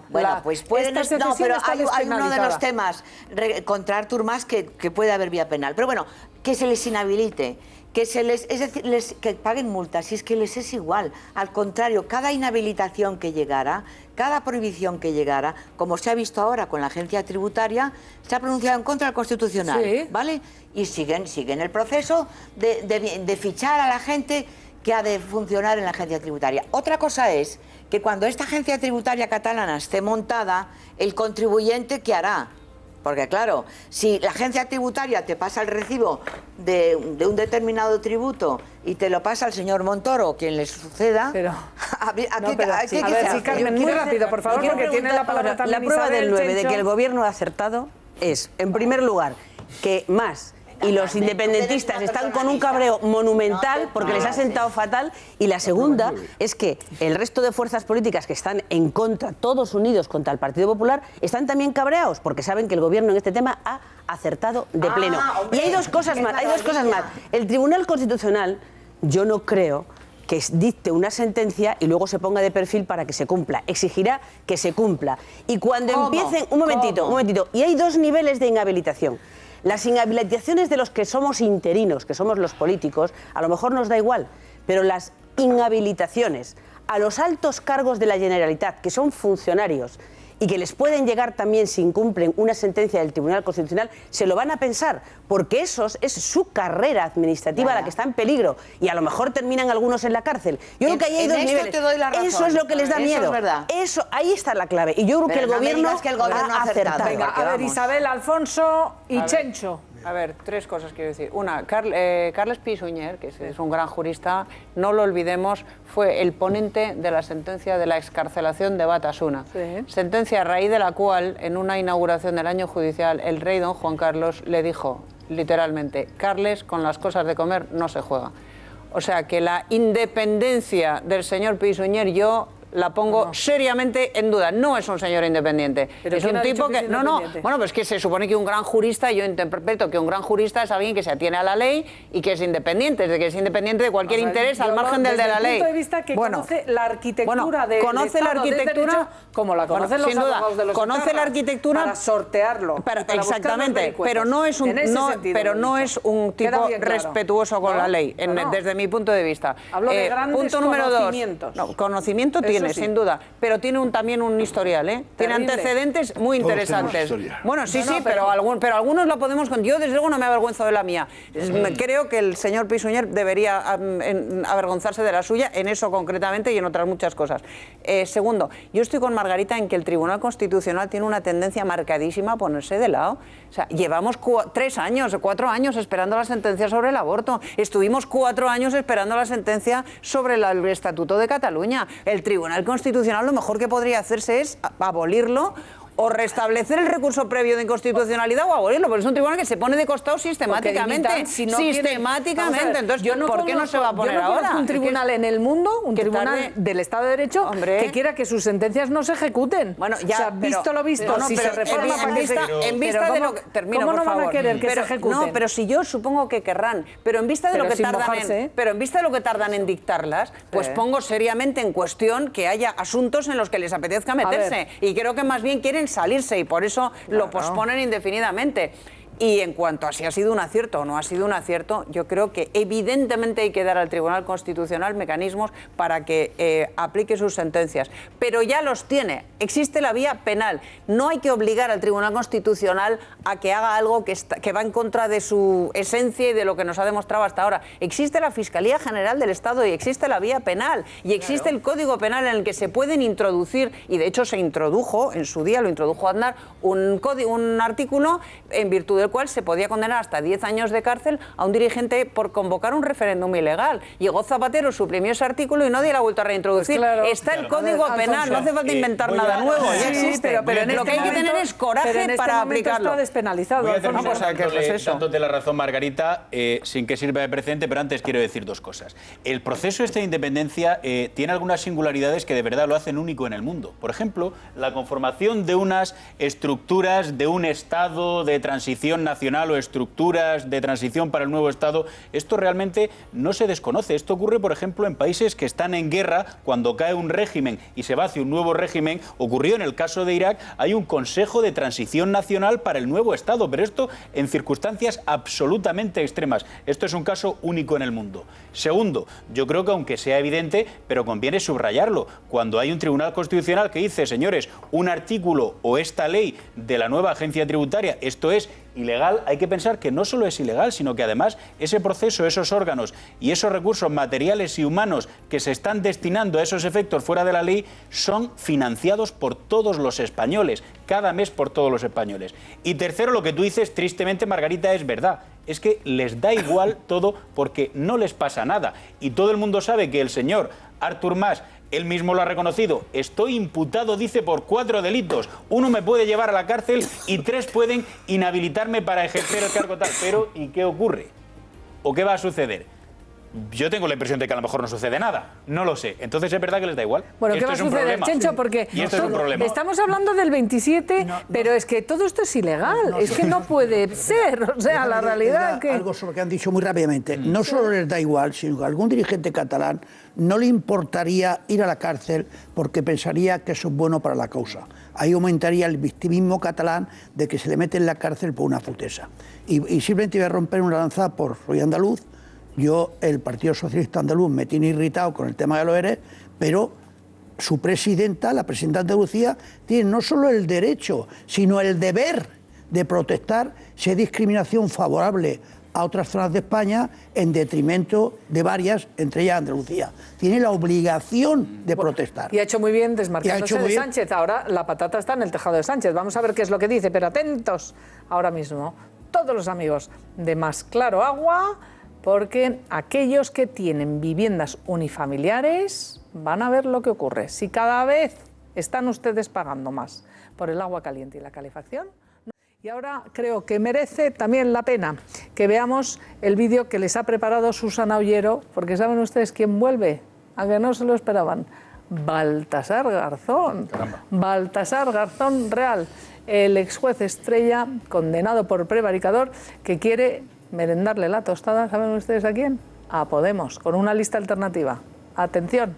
Bueno, pues pueden esta no, secesión pero está hay uno de despenalizada. los temas contra Artur Mas que puede haber vía penal. Pero bueno, que se les inhabilite, que se les, es decir, que paguen multas, si es que les es igual. Al contrario, cada inhabilitación que llegara, cada prohibición que llegara, como se ha visto ahora con la agencia tributaria, se ha pronunciado en contra del Constitucional, Sí. ¿vale? Y siguen el proceso de fichar a la gente que ha de funcionar en la agencia tributaria. Otra cosa es que cuando esta agencia tributaria catalana esté montada, el contribuyente, ¿qué hará? Porque claro, si la agencia tributaria te pasa el recibo de un determinado tributo y te lo pasa al señor Montoro o quien le suceda, Pero- ¿a qué sí, a ver, sí, Carmen, muy rápido, por favor, porque tiene la palabra también La prueba Isabel, del 9 de Chencho. que el gobierno ha acertado es, en primer lugar, que Mas y los independentistas están con un cabreo monumental porque les ha sentado fatal, y la segunda es que el resto de fuerzas políticas que están en contra, todos unidos contra el Partido Popular, están también cabreados porque saben que el gobierno en este tema ha acertado de pleno. hombre, Y hay dos cosas qué más, hay dos cosas más. maravilla. El Tribunal Constitucional, yo no creo que dicte una sentencia y luego se ponga de perfil para que se cumpla. Exigirá que se cumpla. Y cuando ¿Cómo? empiecen... Un momentito. Y hay dos niveles de inhabilitación. Las inhabilitaciones de los que somos interinos, que somos los políticos, a lo mejor nos da igual, pero las inhabilitaciones a los altos cargos de la Generalitat, que son funcionarios y que les pueden llegar también si incumplen una sentencia del Tribunal Constitucional, se lo van a pensar, porque esos es su carrera administrativa la que está en peligro, y a lo mejor terminan algunos en la cárcel. Yo creo que ahí hay En dos esto niveles. te doy la razón. Eso es lo que les da Eso miedo. es verdad. Eso, ahí está la clave. Y yo creo que Pero el no me gobierno, digas que el gobierno ha acertado. Venga, porque a ver, vamos. Isabel, Alfonso y Chencho. A ver, tres cosas quiero decir. Una, Carles Pi i Sunyer, que es un gran jurista, no lo olvidemos, fue el ponente de la sentencia de la excarcelación de Batasuna. Sí. Sentencia a raíz de la cual, en una inauguración del año judicial, el rey don Juan Carlos le dijo, literalmente, Carles, con las cosas de comer no se juega. O sea, que la independencia del señor Pi i Sunyer, yo la pongo seriamente en duda. No es un señor independiente. ¿Pero es un tipo que... No, bueno, pues que se supone que un gran jurista, yo interpreto que un gran jurista es alguien que se atiene a la ley y que es independiente, de que es independiente de cualquier interés al margen del de la ley. Desde el punto de vista que conoce la arquitectura de conoce la arquitectura como la conocen los abogados de los conoce la arquitectura para sortearlo. Exactamente, pero no es un tipo respetuoso con la ley, desde mi punto de vista. Hablo de grandes conocimientos. No, conocimiento tiene, sin duda, pero tiene también un historial, ¿eh? Tiene antecedentes muy interesantes. Bueno, sí, pero algunos lo podemos... Yo, desde luego, no me avergüenzo de la mía. Creo que el señor Pi i Sunyer debería avergonzarse de la suya, en eso concretamente y en otras muchas cosas. Segundo, yo estoy con Margarita en que el Tribunal Constitucional tiene una tendencia marcadísima a ponerse de lado. O sea, llevamos 4 años esperando la sentencia sobre el aborto. Estuvimos 4 años esperando la sentencia sobre el Estatuto de Cataluña. El Tribunal Constitucional lo mejor que podría hacerse es abolirlo o restablecer el recurso previo de inconstitucionalidad o abolirlo, porque es un tribunal que se pone de costado sistemáticamente. Sistemáticamente. Entonces, ¿por qué no se va a poner ahora? Yo no conozco un tribunal en el mundo, un tribunal del Estado de Derecho, que quiera que sus sentencias no se ejecuten. Bueno, ya, o sea, visto lo visto, si se reforma en vista de lo que... ¿Cómo no van a querer que se ejecuten? No, pero si yo supongo que querrán, pero en vista de lo que tardan en dictarlas, pues pongo seriamente en cuestión que haya asuntos en los que les apetezca meterse. Y creo que más bien quieren salirse y por eso lo posponen indefinidamente. Y en cuanto a si ha sido un acierto o no ha sido un acierto, yo creo que evidentemente hay que dar al Tribunal Constitucional mecanismos para que aplique sus sentencias. Pero ya los tiene. Existe la vía penal. No hay que obligar al Tribunal Constitucional a que haga algo que va en contra de su esencia y de lo que nos ha demostrado hasta ahora. Existe la Fiscalía General del Estado y existe la vía penal. Y existe el Código Penal en el que se pueden introducir, y de hecho se introdujo, en su día lo introdujo Aznar, un artículo en virtud del cual se podía condenar hasta 10 años de cárcel a un dirigente por convocar un referéndum ilegal. Llegó Zapatero, suprimió ese artículo y nadie lo ha vuelto a reintroducir. Pues claro, está el Código Penal, no hace falta inventar nada nuevo, ya existe. Pero lo que hay que tener es coraje para aplicarlo. Está despenalizado. Voy a terminar dándote la razón, Margarita, sin que sirva de precedente, pero antes quiero decir dos cosas. El proceso de independencia tiene algunas singularidades que de verdad lo hacen único en el mundo. Por ejemplo, la conformación de unas estructuras de un Estado de transición nacional o estructuras de transición para el nuevo Estado, esto realmente no se desconoce. Esto ocurre, por ejemplo, en países que están en guerra. Cuando cae un régimen y se va hacia un nuevo régimen, ocurrió en el caso de Irak, hay un Consejo de Transición Nacional para el nuevo Estado, pero esto en circunstancias absolutamente extremas. Esto es un caso único en el mundo. Segundo, yo creo que aunque sea evidente, pero conviene subrayarlo, cuando hay un Tribunal Constitucional que dice, señores, un artículo o esta ley de la nueva agencia tributaria, esto es ilegal, hay que pensar que no solo es ilegal, sino que además ese proceso, esos órganos y esos recursos materiales y humanos que se están destinando a esos efectos fuera de la ley son financiados por todos los españoles, cada mes por todos los españoles. Y tercero, lo que tú dices, tristemente, Margarita, es verdad. Es que les da igual todo porque no les pasa nada. Y todo el mundo sabe que el señor Artur Mas, él mismo lo ha reconocido, estoy imputado, dice, por 4 delitos. 1 me puede llevar a la cárcel y 3 pueden inhabilitarme para ejercer el cargo tal. Pero, ¿y qué ocurre? ¿O qué va a suceder? Yo tengo la impresión de que a lo mejor no sucede nada. No lo sé. Entonces es verdad que les da igual. Bueno, ¿qué va a suceder, Chencho? Porque estamos hablando del 27, pero es que todo esto es ilegal. Es que no puede ser. O sea, la realidad que... Algo sobre lo que han dicho muy rápidamente. No solo les da igual, sino que a algún dirigente catalán no le importaría ir a la cárcel porque pensaría que eso es bueno para la causa. Ahí aumentaría el victimismo catalán de que se le mete en la cárcel por una futesa. Y simplemente voy a romper una lanza por soy andaluz. Yo, el Partido Socialista Andaluz, me tiene irritado con el tema de los ERE, pero su presidenta, la presidenta de Andalucía, tiene no solo el derecho, sino el deber de protestar si hay discriminación favorable a otras zonas de España en detrimento de varias, entre ellas Andalucía. Tiene la obligación de protestar. Y ha hecho muy bien desmarcándose de Sánchez. Ahora la patata está en el tejado de Sánchez. Vamos a ver qué es lo que dice, pero atentos ahora mismo. todos los amigos de Más Claro Agua, porque aquellos que tienen viviendas unifamiliares van a ver lo que ocurre. Si cada vez están ustedes pagando más por el agua caliente y la calefacción. Y ahora creo que merece también la pena que veamos el vídeo que les ha preparado Susana Ollero, porque ¿saben ustedes quién vuelve? A que no se lo esperaban. Baltasar Garzón. Caramba. Baltasar Garzón Real, el ex juez estrella condenado por prevaricador que quiere merendarle la tostada, ¿saben ustedes a quién? A Podemos, con una lista alternativa. Atención.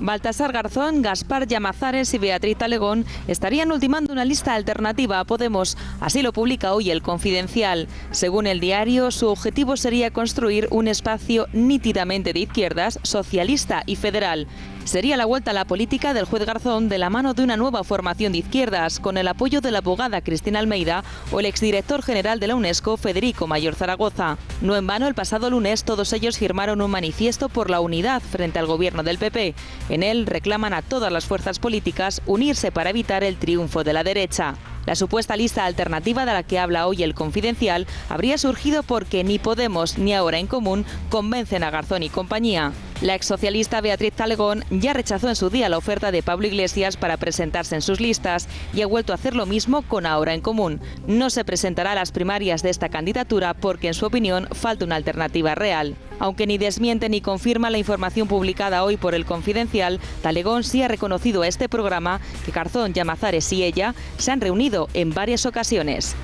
Baltasar Garzón, Gaspar Llamazares y Beatriz Talegón estarían ultimando una lista alternativa a Podemos. Así lo publica hoy El Confidencial. Según el diario, su objetivo sería construir un espacio nítidamente de izquierdas, socialista y federal. Sería la vuelta a la política del juez Garzón de la mano de una nueva formación de izquierdas, con el apoyo de la abogada Cristina Almeida o el exdirector general de la UNESCO, Federico Mayor Zaragoza. No en vano, el pasado lunes todos ellos firmaron un manifiesto por la unidad frente al gobierno del PP. En él reclaman a todas las fuerzas políticas unirse para evitar el triunfo de la derecha. La supuesta lista alternativa de la que habla hoy El Confidencial habría surgido porque ni Podemos ni Ahora en Común convencen a Garzón y compañía. La exsocialista Beatriz Talegón ya rechazó en su día la oferta de Pablo Iglesias para presentarse en sus listas y ha vuelto a hacer lo mismo con Ahora en Común. No se presentará a las primarias de esta candidatura porque, en su opinión, falta una alternativa real. Aunque ni desmiente ni confirma la información publicada hoy por El Confidencial, Talegón sí ha reconocido a este programa que Garzón, Llamazares y ella se han reunido en varias ocasiones.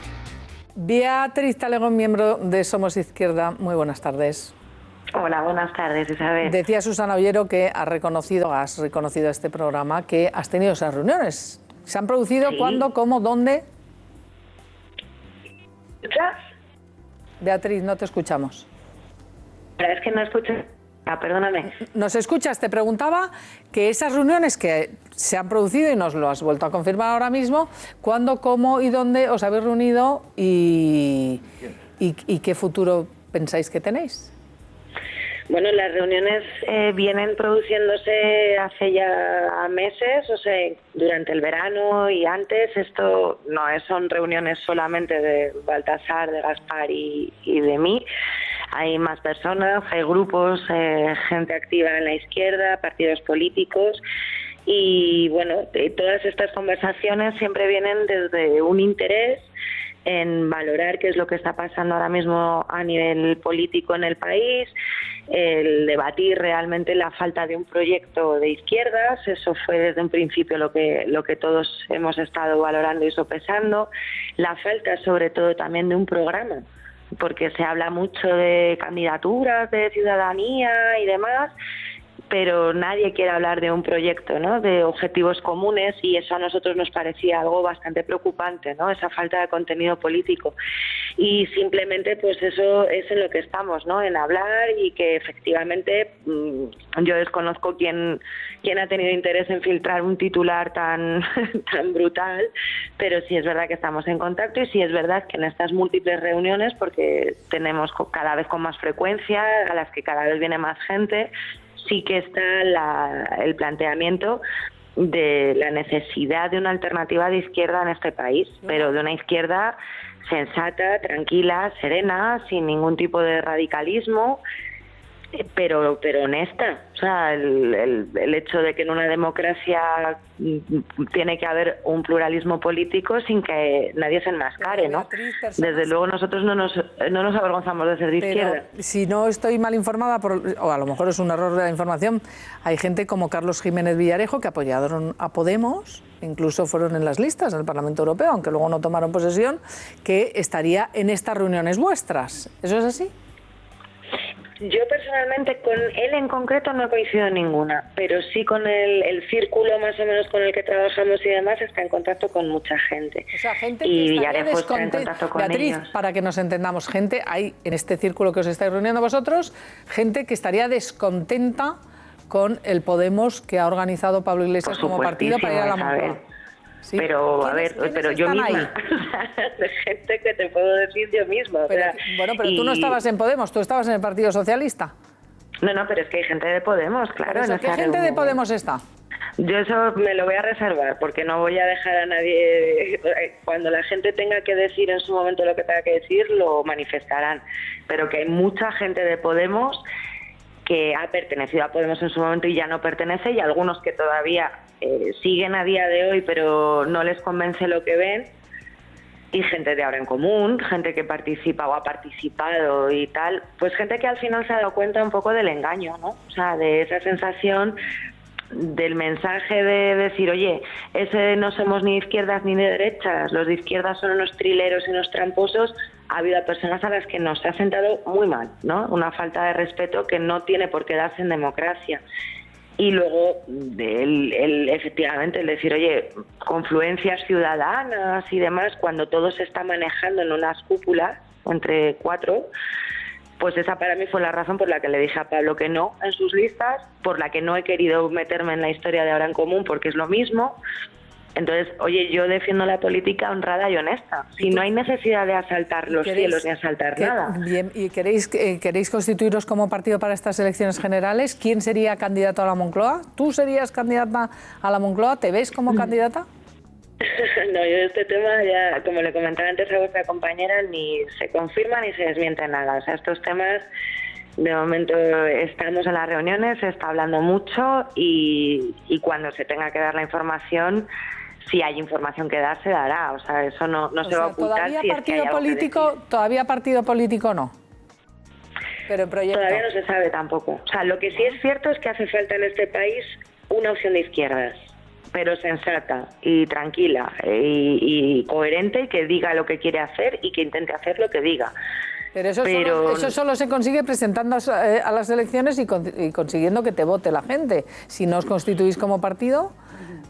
Beatriz Talegón, miembro de Somos Izquierda, muy buenas tardes. Hola, buenas tardes, Isabel. Decía Susana Ollero que has reconocido este programa, que has tenido esas reuniones. ¿Se han producido? Sí. ¿Cuándo? ¿Cómo? ¿Dónde? ¿Escuchas? Beatriz, no te escuchamos. Es que no escucho. Perdóname. ¿Nos escuchas? Te preguntaba que esas reuniones que se han producido y nos lo has vuelto a confirmar ahora mismo, ¿cuándo, cómo y dónde os habéis reunido y qué futuro pensáis que tenéis? Bueno, las reuniones vienen produciéndose hace ya meses, o sea, durante el verano y antes. Esto no son reuniones solamente de Baltasar, de Gaspar y de mí. Hay más personas, hay grupos, gente activa en la izquierda, partidos políticos. Y bueno, todas estas conversaciones siempre vienen desde un interés en valorar qué es lo que está pasando ahora mismo a nivel político en el país, el debatir realmente la falta de un proyecto de izquierdas. Eso fue desde un principio lo que todos hemos estado valorando y sopesando, la falta sobre todo también de un programa, porque se habla mucho de candidaturas, de ciudadanía y demás, pero nadie quiere hablar de un proyecto, ¿no?, de objetivos comunes, y eso a nosotros nos parecía algo bastante preocupante, ¿no?, esa falta de contenido político. Y simplemente pues eso es en lo que estamos, ¿no?, en hablar, y que efectivamente yo desconozco quién ha tenido interés en filtrar un titular tan brutal, pero sí es verdad que estamos en contacto, y sí es verdad que en estas múltiples reuniones, porque tenemos cada vez con más frecuencia, a las que cada vez viene más gente, sí que está el planteamiento de la necesidad de una alternativa de izquierda en este país, pero de una izquierda sensata, tranquila, serena, sin ningún tipo de radicalismo, pero honesta. O sea, el hecho de que en una democracia tiene que haber un pluralismo político sin que nadie se enmascare, ¿no? Desde luego nosotros no nos avergonzamos de ser de izquierda. Si no estoy mal informada, o a lo mejor es un error de la información, hay gente como Carlos Jiménez Villarejo que apoyaron a Podemos, incluso fueron en las listas del Parlamento Europeo, aunque luego no tomaron posesión, que estaría en estas reuniones vuestras. ¿Eso es así? Yo personalmente con él en concreto no he coincidido en ninguna, pero sí con el círculo más o menos con el que trabajamos y demás está en contacto con mucha gente. O sea, gente que y Villarejo está en contacto con Beatriz, ellos. Para que nos entendamos, gente, hay en este círculo que os estáis reuniendo vosotros, gente que estaría descontenta con el Podemos que ha organizado Pablo Iglesias como partido para ir a la Moncloa. Sí. Pero a ver, pero yo misma, de gente que te puedo decir yo misma. Pero tú no estabas en Podemos, tú estabas en el Partido Socialista. No, pero es que hay gente de Podemos, claro. ¿Qué gente de Podemos está? Yo eso me lo voy a reservar porque no voy a dejar a nadie, cuando la gente tenga que decir en su momento lo que tenga que decir, lo manifestarán, pero que hay mucha gente de Podemos que ha pertenecido a Podemos en su momento y ya no pertenece, y algunos que todavía siguen a día de hoy pero no les convence lo que ven, y gente de Ahora en Común, gente que participa o ha participado y tal, pues gente que al final se ha dado cuenta un poco del engaño, ¿no? O sea, de esa sensación del mensaje de decir, oye, ese no somos ni de izquierdas ni de derechas, los de izquierdas son unos trileros y unos tramposos. Ha habido personas a las que nos ha sentado muy mal, ¿no? Una falta de respeto que no tiene por qué darse en democracia. Y luego, efectivamente, el decir, oye, confluencias ciudadanas y demás, cuando todo se está manejando en unas cúpulas, entre 4, pues esa para mí fue la razón por la que le dije a Pablo que no en sus listas, por la que no he querido meterme en la historia de Ahora en Común, porque es lo mismo. Entonces, oye, yo defiendo la política honrada y honesta. Si no hay necesidad de asaltar los cielos ni asaltar nada. Bien, ¿y queréis constituiros como partido para estas elecciones generales? ¿Quién sería candidato a la Moncloa? ¿Tú serías candidata a la Moncloa? ¿Te ves como candidata? No, yo este tema ya, como le comentaba antes a vuestra compañera, ni se confirma ni se desmiente nada. O sea, estos temas, de momento estamos en las reuniones, se está hablando mucho y cuando se tenga que dar la información, si hay información que dar, se dará. O sea, eso no se va a ocultar. ¿Todavía partido político? ¿Todavía partido político no? Pero en proyecto. Todavía no se sabe tampoco. O sea, lo que sí es cierto es que hace falta en este país una opción de izquierdas, pero sensata y tranquila y coherente, y que diga lo que quiere hacer y que intente hacer lo que diga. Pero eso solo se consigue presentando a las elecciones y consiguiendo que te vote la gente. Si no os constituís como partido...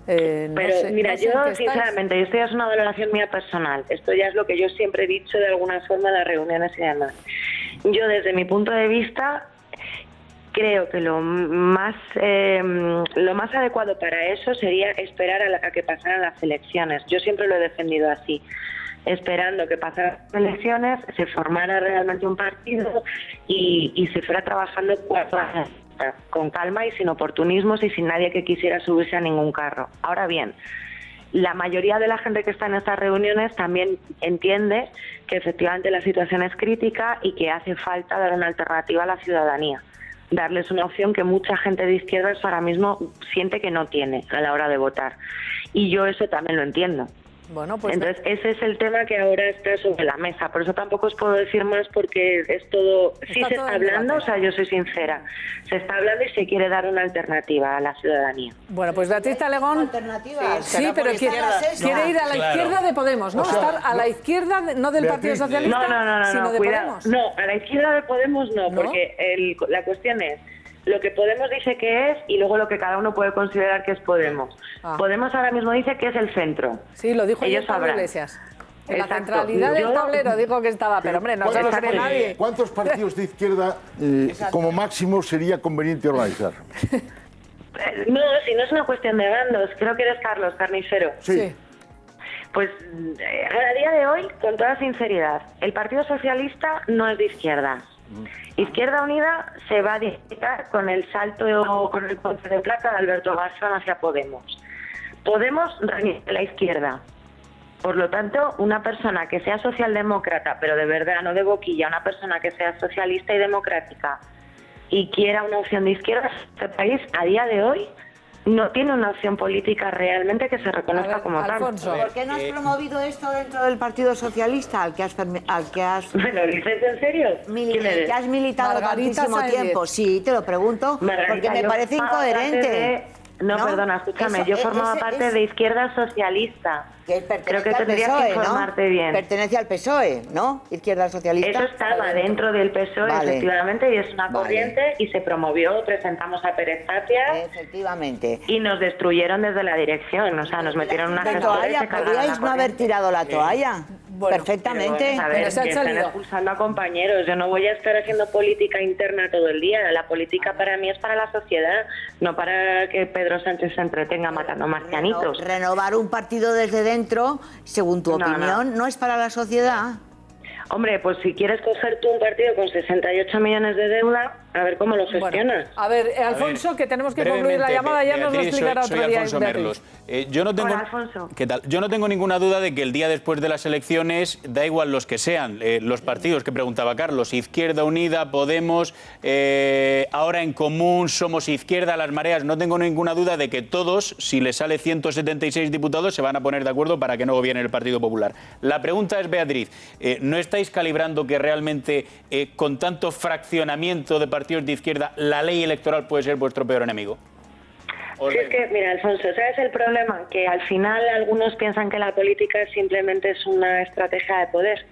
mira, yo sinceramente, esto ya es una valoración mía personal. Esto ya es lo que yo siempre he dicho de alguna forma en las reuniones y demás. Yo, desde mi punto de vista, creo que lo más adecuado para eso sería esperar a que pasaran las elecciones. Yo siempre lo he defendido así, esperando que pasaran las elecciones, se formara realmente un partido y se fuera trabajando 4 años con calma y sin oportunismos y sin nadie que quisiera subirse a ningún carro. Ahora bien, la mayoría de la gente que está en estas reuniones también entiende que efectivamente la situación es crítica y que hace falta dar una alternativa a la ciudadanía, darles una opción que mucha gente de izquierdas ahora mismo siente que no tiene a la hora de votar. Y yo eso también lo entiendo. Bueno, pues entonces ese es el tema que ahora está sobre la mesa. Por eso tampoco os puedo decir más, porque es todo... Sí se está hablando, o sea, yo soy sincera. Se está hablando y se quiere dar una alternativa a la ciudadanía. Bueno, pues Beatriz Talegón... Sí, pero quiere ir a la izquierda de Podemos, ¿no? Estar a la izquierda, no del Partido Socialista, sino de Podemos. No, a la izquierda de Podemos no, porque la cuestión es lo que Podemos dice que es y luego lo que cada uno puede considerar que es Podemos. Podemos ahora mismo dice que es el centro. Sí, lo dijo ayer Pablo Iglesias. En la centralidad del tablero dijo que estaba, pero hombre, no se lo cree nadie. ¿Cuántos partidos de izquierda como máximo sería conveniente organizar? No, si no es una cuestión de bandos, creo que eres Carlos Carnicero. Sí. Pues a día de hoy, con toda sinceridad, el Partido Socialista no es de izquierdas. Izquierda Unida se va a disputar con el salto, con el golpe de plata de Alberto Garzón hacia Podemos. Podemos reunir la izquierda. Por lo tanto, una persona que sea socialdemócrata, pero de verdad, no de boquilla, una persona que sea socialista y democrática y quiera una opción de izquierda, este país a día de hoy no tiene una opción política realmente que se reconozca como tal. ¿Por qué no has promovido esto dentro del Partido Socialista, al que has ¿Me lo dices en serio? Que has militado tantísimo tiempo? Sí, te lo pregunto, porque me parece incoherente. Perdona, escúchame, yo formaba parte de Izquierda Socialista. Creo que tendrías que informarte bien. Pertenece al PSOE, ¿no? Izquierda Socialista. Eso estaba dentro del PSOE, efectivamente, y es una corriente, y se promovió, presentamos a Pérez Tapia. Efectivamente. Y nos destruyeron desde la dirección, o sea, nos metieron una toalla. ¿Podríais no haber tirado la toalla? Perfectamente. Pero están expulsando a compañeros. Yo no voy a estar haciendo política interna todo el día. La política para mí es para la sociedad, no para que Pedro Sánchez se entretenga matando marcianitos. Renovar un partido desde dentro, según tu opinión, no es para la sociedad. Hombre, pues si quieres coger tú un partido con 68 millones de deuda, A ver cómo lo gestiona. Bueno, a ver, Alfonso, que tenemos que concluir la llamada, ya nos lo explicará otro día. Alfonso Merlos. Yo no tengo, Hola, Alfonso. ¿qué tal? Yo no tengo ninguna duda de que el día después de las elecciones, da igual los que sean, los partidos que preguntaba Carlos, Izquierda Unida, Podemos, ahora En Común, Somos Izquierda, Las Mareas, no tengo ninguna duda de que todos, si les sale 176 diputados, se van a poner de acuerdo para que no gobierne el Partido Popular. La pregunta es, Beatriz, ¿no estáis calibrando que realmente con tanto fraccionamiento de partidos de izquierda, la ley electoral puede ser vuestro peor enemigo? Sí, es que, mira, Alfonso, ¿sabes el problema? Que al final algunos piensan que la política simplemente es una estrategia de poder.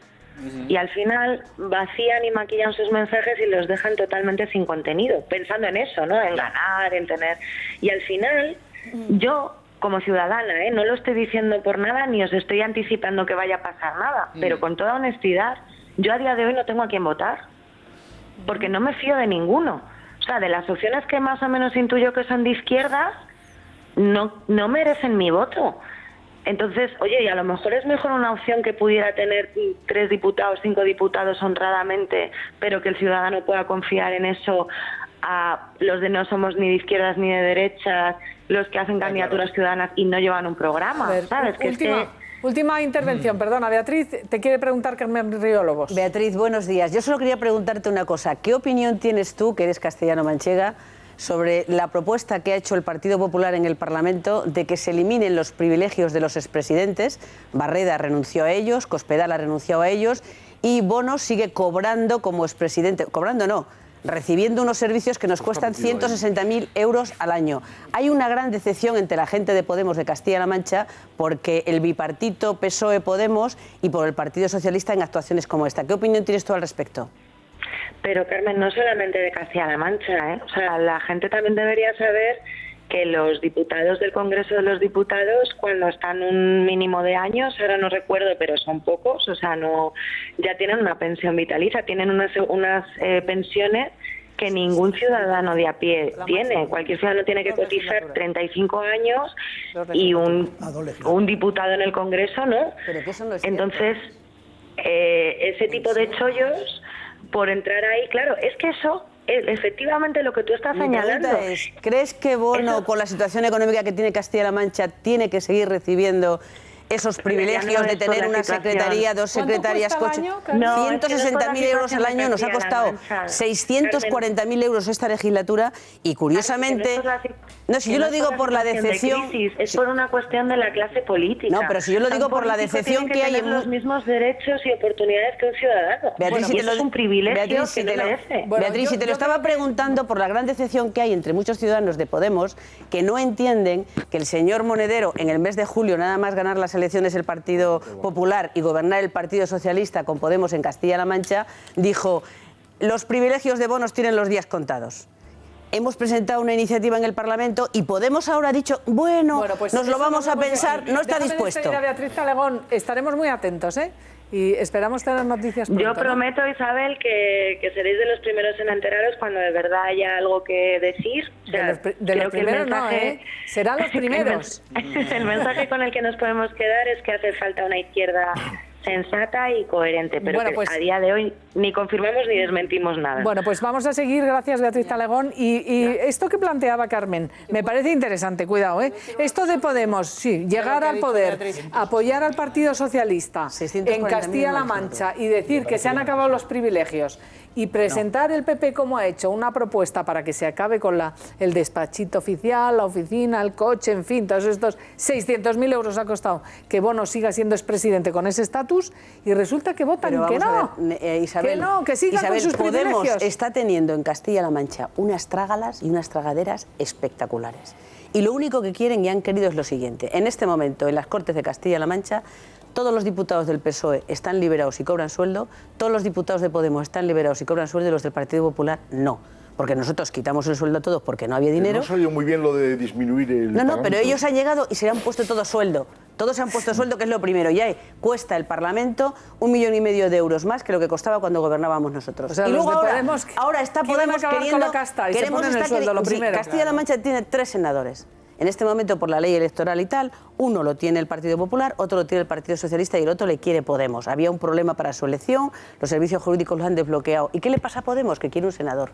Y al final vacían y maquillan sus mensajes y los dejan totalmente sin contenido, pensando en eso, ¿no? En ganar, en tener... Y al final, yo, como ciudadana, no lo estoy diciendo por nada, ni os estoy anticipando que vaya a pasar nada, pero con toda honestidad, yo a día de hoy no tengo a quién votar, porque no me fío de ninguno. O sea, de las opciones que más o menos intuyo que son de izquierda, no merecen mi voto. Entonces, oye, y a lo mejor es mejor una opción que pudiera tener 3 diputados, 5 diputados honradamente, pero que el ciudadano pueda confiar en eso a los de no somos ni de izquierdas ni de derechas, los que hacen candidaturas ciudadanas y no llevan un programa, ¿sabes? Última intervención, perdona, Beatriz, te quiere preguntar Carmen Riólogos. Beatriz, buenos días. Yo solo quería preguntarte una cosa. ¿Qué opinión tienes tú, que eres castellano-manchega, sobre la propuesta que ha hecho el Partido Popular en el Parlamento de que se eliminen los privilegios de los expresidentes? Barreda renunció a ellos, Cospedal ha renunciado a ellos y Bono sigue cobrando como expresidente. Cobrando no, recibiendo unos servicios que nos cuestan 160.000 euros al año. Hay una gran decepción entre la gente de Podemos de Castilla-La Mancha porque el bipartito PSOE-Podemos y por el Partido Socialista en actuaciones como esta. ¿Qué opinión tienes tú al respecto? Pero, Carmen, no solamente de Castilla-La Mancha, ¿eh? O sea, la gente también debería saber que los diputados del Congreso de los Diputados, cuando están un mínimo de años, ahora no recuerdo, pero son pocos, o sea, no, ya tienen una pensión vitalicia, tienen unas pensiones que ningún ciudadano de a pie tiene. Cualquier ciudadano tiene que cotizar 35 años y un diputado en el Congreso, ¿no? Entonces, ese tipo de chollos, por entrar ahí, claro, es que eso... Efectivamente, lo que tú estás señalando es, ¿crees que Bono, con la situación económica que tiene Castilla-La Mancha, tiene que seguir recibiendo esos privilegios de tener una secretaría, 2 secretarias, coche? 160.000 euros al año nos ha costado 640.000 euros esta legislatura y curiosamente... No, si yo lo digo por la decepción... Es por una cuestión de la clase política. No, pero si yo lo digo por la decepción que hay en... los mismos derechos y oportunidades que un ciudadano. Beatriz, Bueno, es un privilegio que no merece. Beatriz, si te lo estaba preguntando por la gran decepción que hay entre muchos ciudadanos de Podemos que no entienden que el señor Monedero en el mes de julio, nada más ganar las elecciones el Partido Popular y gobernar el Partido Socialista con Podemos en Castilla-La Mancha, dijo: los privilegios de Bonos tienen los días contados. Hemos presentado una iniciativa en el Parlamento y Podemos ahora ha dicho, bueno pues nos lo vamos a pensar, no está dispuesto. Beatriz Talegón, estaremos muy atentos, y esperamos tener noticias pronto. Yo prometo, Isabel, que seréis de los primeros en enteraros cuando de verdad haya algo que decir. O sea, de los primeros mensaje, no, serán los primeros. El mensaje con el que nos podemos quedar es que hace falta una izquierda sensata y coherente, pero bueno, que pues, a día de hoy ni confirmamos ni desmentimos nada. Bueno, pues vamos a seguir, gracias Beatriz Talegón. Y esto que planteaba Carmen, me parece interesante, cuidado, Esto de Podemos, sí, llegar al poder, apoyar al Partido Socialista en Castilla-La Mancha y decir que se han acabado los privilegios y presentar el PP como ha hecho una propuesta para que se acabe con el despachito oficial, la oficina, el coche, en fin, todos estos 600.000 euros ha costado que Bono siga siendo expresidente con ese estatus y resulta que votan que no. Isabel, que no, que sigan con sus Podemos privilegios. Está teniendo en Castilla-La Mancha unas trágalas y unas tragaderas espectaculares. Y lo único que quieren y han querido es lo siguiente. En este momento, en las Cortes de Castilla-La Mancha, todos los diputados del PSOE están liberados y cobran sueldo, todos los diputados de Podemos están liberados y cobran sueldo y los del Partido Popular no. Porque nosotros quitamos el sueldo a todos porque no había dinero. No salió muy bien lo de disminuir el No, pero ellos han llegado y se han puesto todo sueldo. Todos se han puesto sueldo, que es lo primero. Ya cuesta el Parlamento 1,5 millones de euros más que lo que costaba cuando gobernábamos nosotros. O sea, y luego ahora está Podemos queriendo... la casta y se ponen el sueldo, lo primero. Castilla-La Mancha tiene 3 senadores. En este momento, por la ley electoral y tal, uno lo tiene el Partido Popular, otro lo tiene el Partido Socialista y el otro le quiere Podemos. Había un problema para su elección, los servicios jurídicos lo han desbloqueado. ¿Y qué le pasa a Podemos? Que quiere un senador.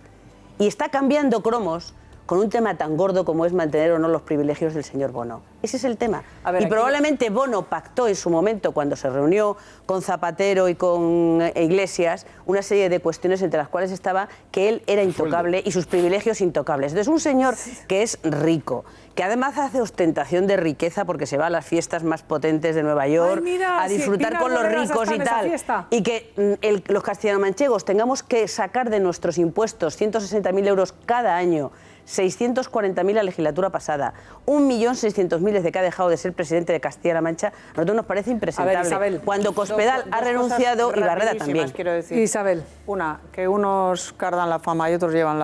Y está cambiando cromos con un tema tan gordo como es mantener o no los privilegios del señor Bono. Ese es el tema. Y probablemente Bono pactó en su momento, cuando se reunió con Zapatero y con Iglesias, una serie de cuestiones entre las cuales estaba que él era intocable y sus privilegios intocables. Entonces, un señor que es rico, que además hace ostentación de riqueza porque se va a las fiestas más potentes de Nueva York, a disfrutar con los ricos y tal, y que los castellanomanchegos tengamos que sacar de nuestros impuestos 160.000 euros cada año, 640.000 la legislatura pasada, 1.600.000 desde que ha dejado de ser presidente de Castilla-La Mancha, a nosotros nos parece impresentable. A ver, Isabel, cuando Cospedal ha renunciado y Barreda también. Quiero decir, Isabel. Una, que unos cardan la fama y otros llevan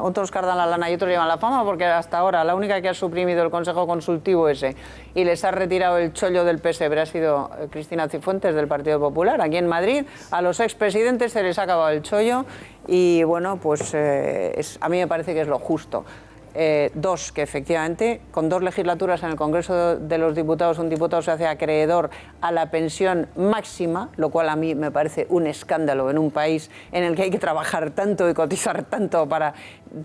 otros cardan la lana y otros llevan la fama, porque hasta ahora la única que ha suprimido el Consejo Consultivo ese y les ha retirado el chollo del PSB ha sido Cristina Cifuentes del Partido Popular. Aquí en Madrid a los expresidentes se les ha acabado el chollo y bueno, pues a mí me parece que es lo justo. Dos, que efectivamente con 2 legislaturas en el Congreso de los Diputados un diputado se hace acreedor a la pensión máxima, lo cual a mí me parece un escándalo en un país en el que hay que trabajar tanto y cotizar tanto para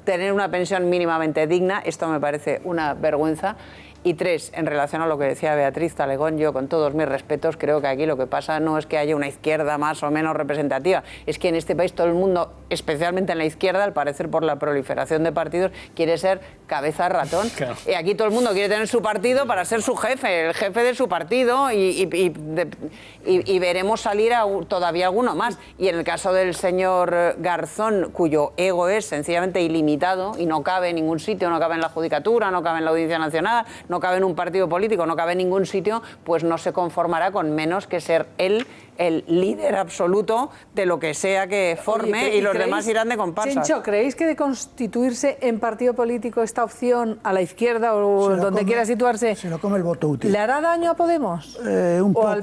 tener una pensión mínimamente digna. Esto me parece una vergüenza. Y 3, en relación a lo que decía Beatriz Talegón, yo con todos mis respetos creo que aquí lo que pasa no es que haya una izquierda más o menos representativa, es que en este país todo el mundo, especialmente en la izquierda, al parecer por la proliferación de partidos, quiere ser cabeza de ratón. Claro. Y aquí todo el mundo quiere tener su partido para ser su jefe, el jefe de su partido y veremos salir todavía alguno más. Y en el caso del señor Garzón, cuyo ego es sencillamente ilimitado y no cabe en ningún sitio, no cabe en la Judicatura, no cabe en la Audiencia Nacional, no cabe en un partido político, no cabe en ningún sitio, pues no se conformará con menos que ser él el líder absoluto de lo que sea que forme. Oye, y los demás irán de comparsas. Chencho, ¿creéis que de constituirse en partido político esta opción a la izquierda o donde quiera situarse se lo come el voto útil? ¿Le hará daño a Podemos? Un poco,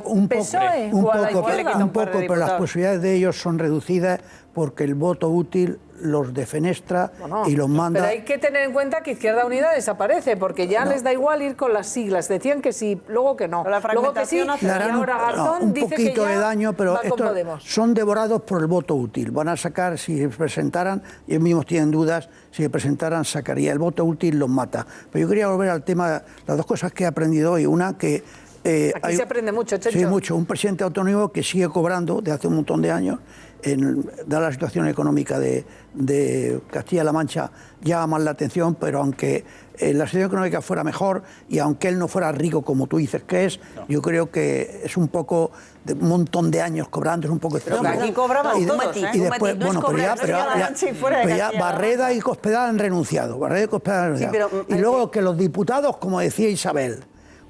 pero las posibilidades de ellos son reducidas porque el voto útil los defenestra y los manda. Pero hay que tener en cuenta que Izquierda Unida desaparece, porque ya les da igual ir con las siglas. Decían que sí, luego que no. Luego que sí, y ahora Garzón dice que ya de daño, pero son devorados por el voto útil. Van a sacar, si se presentaran, ellos mismos tienen dudas, si se presentaran sacaría. El voto útil los mata. Pero yo quería volver al tema, las 2 cosas que he aprendido hoy. Una, que aquí se aprende mucho, Chencho. Sí, mucho. Un presidente autonómico que sigue cobrando desde hace un montón de años, dada la situación económica de Castilla-La Mancha, llama más la atención, pero aunque la situación económica fuera mejor y aunque él no fuera rico como tú dices que es, yo creo que es un poco de un montón de años cobrando, es un poco extraño. Pero aquí cobraban todos, y después, bueno, pero ya Barreda y Cospedal han renunciado. Y luego que los diputados, como decía Isabel,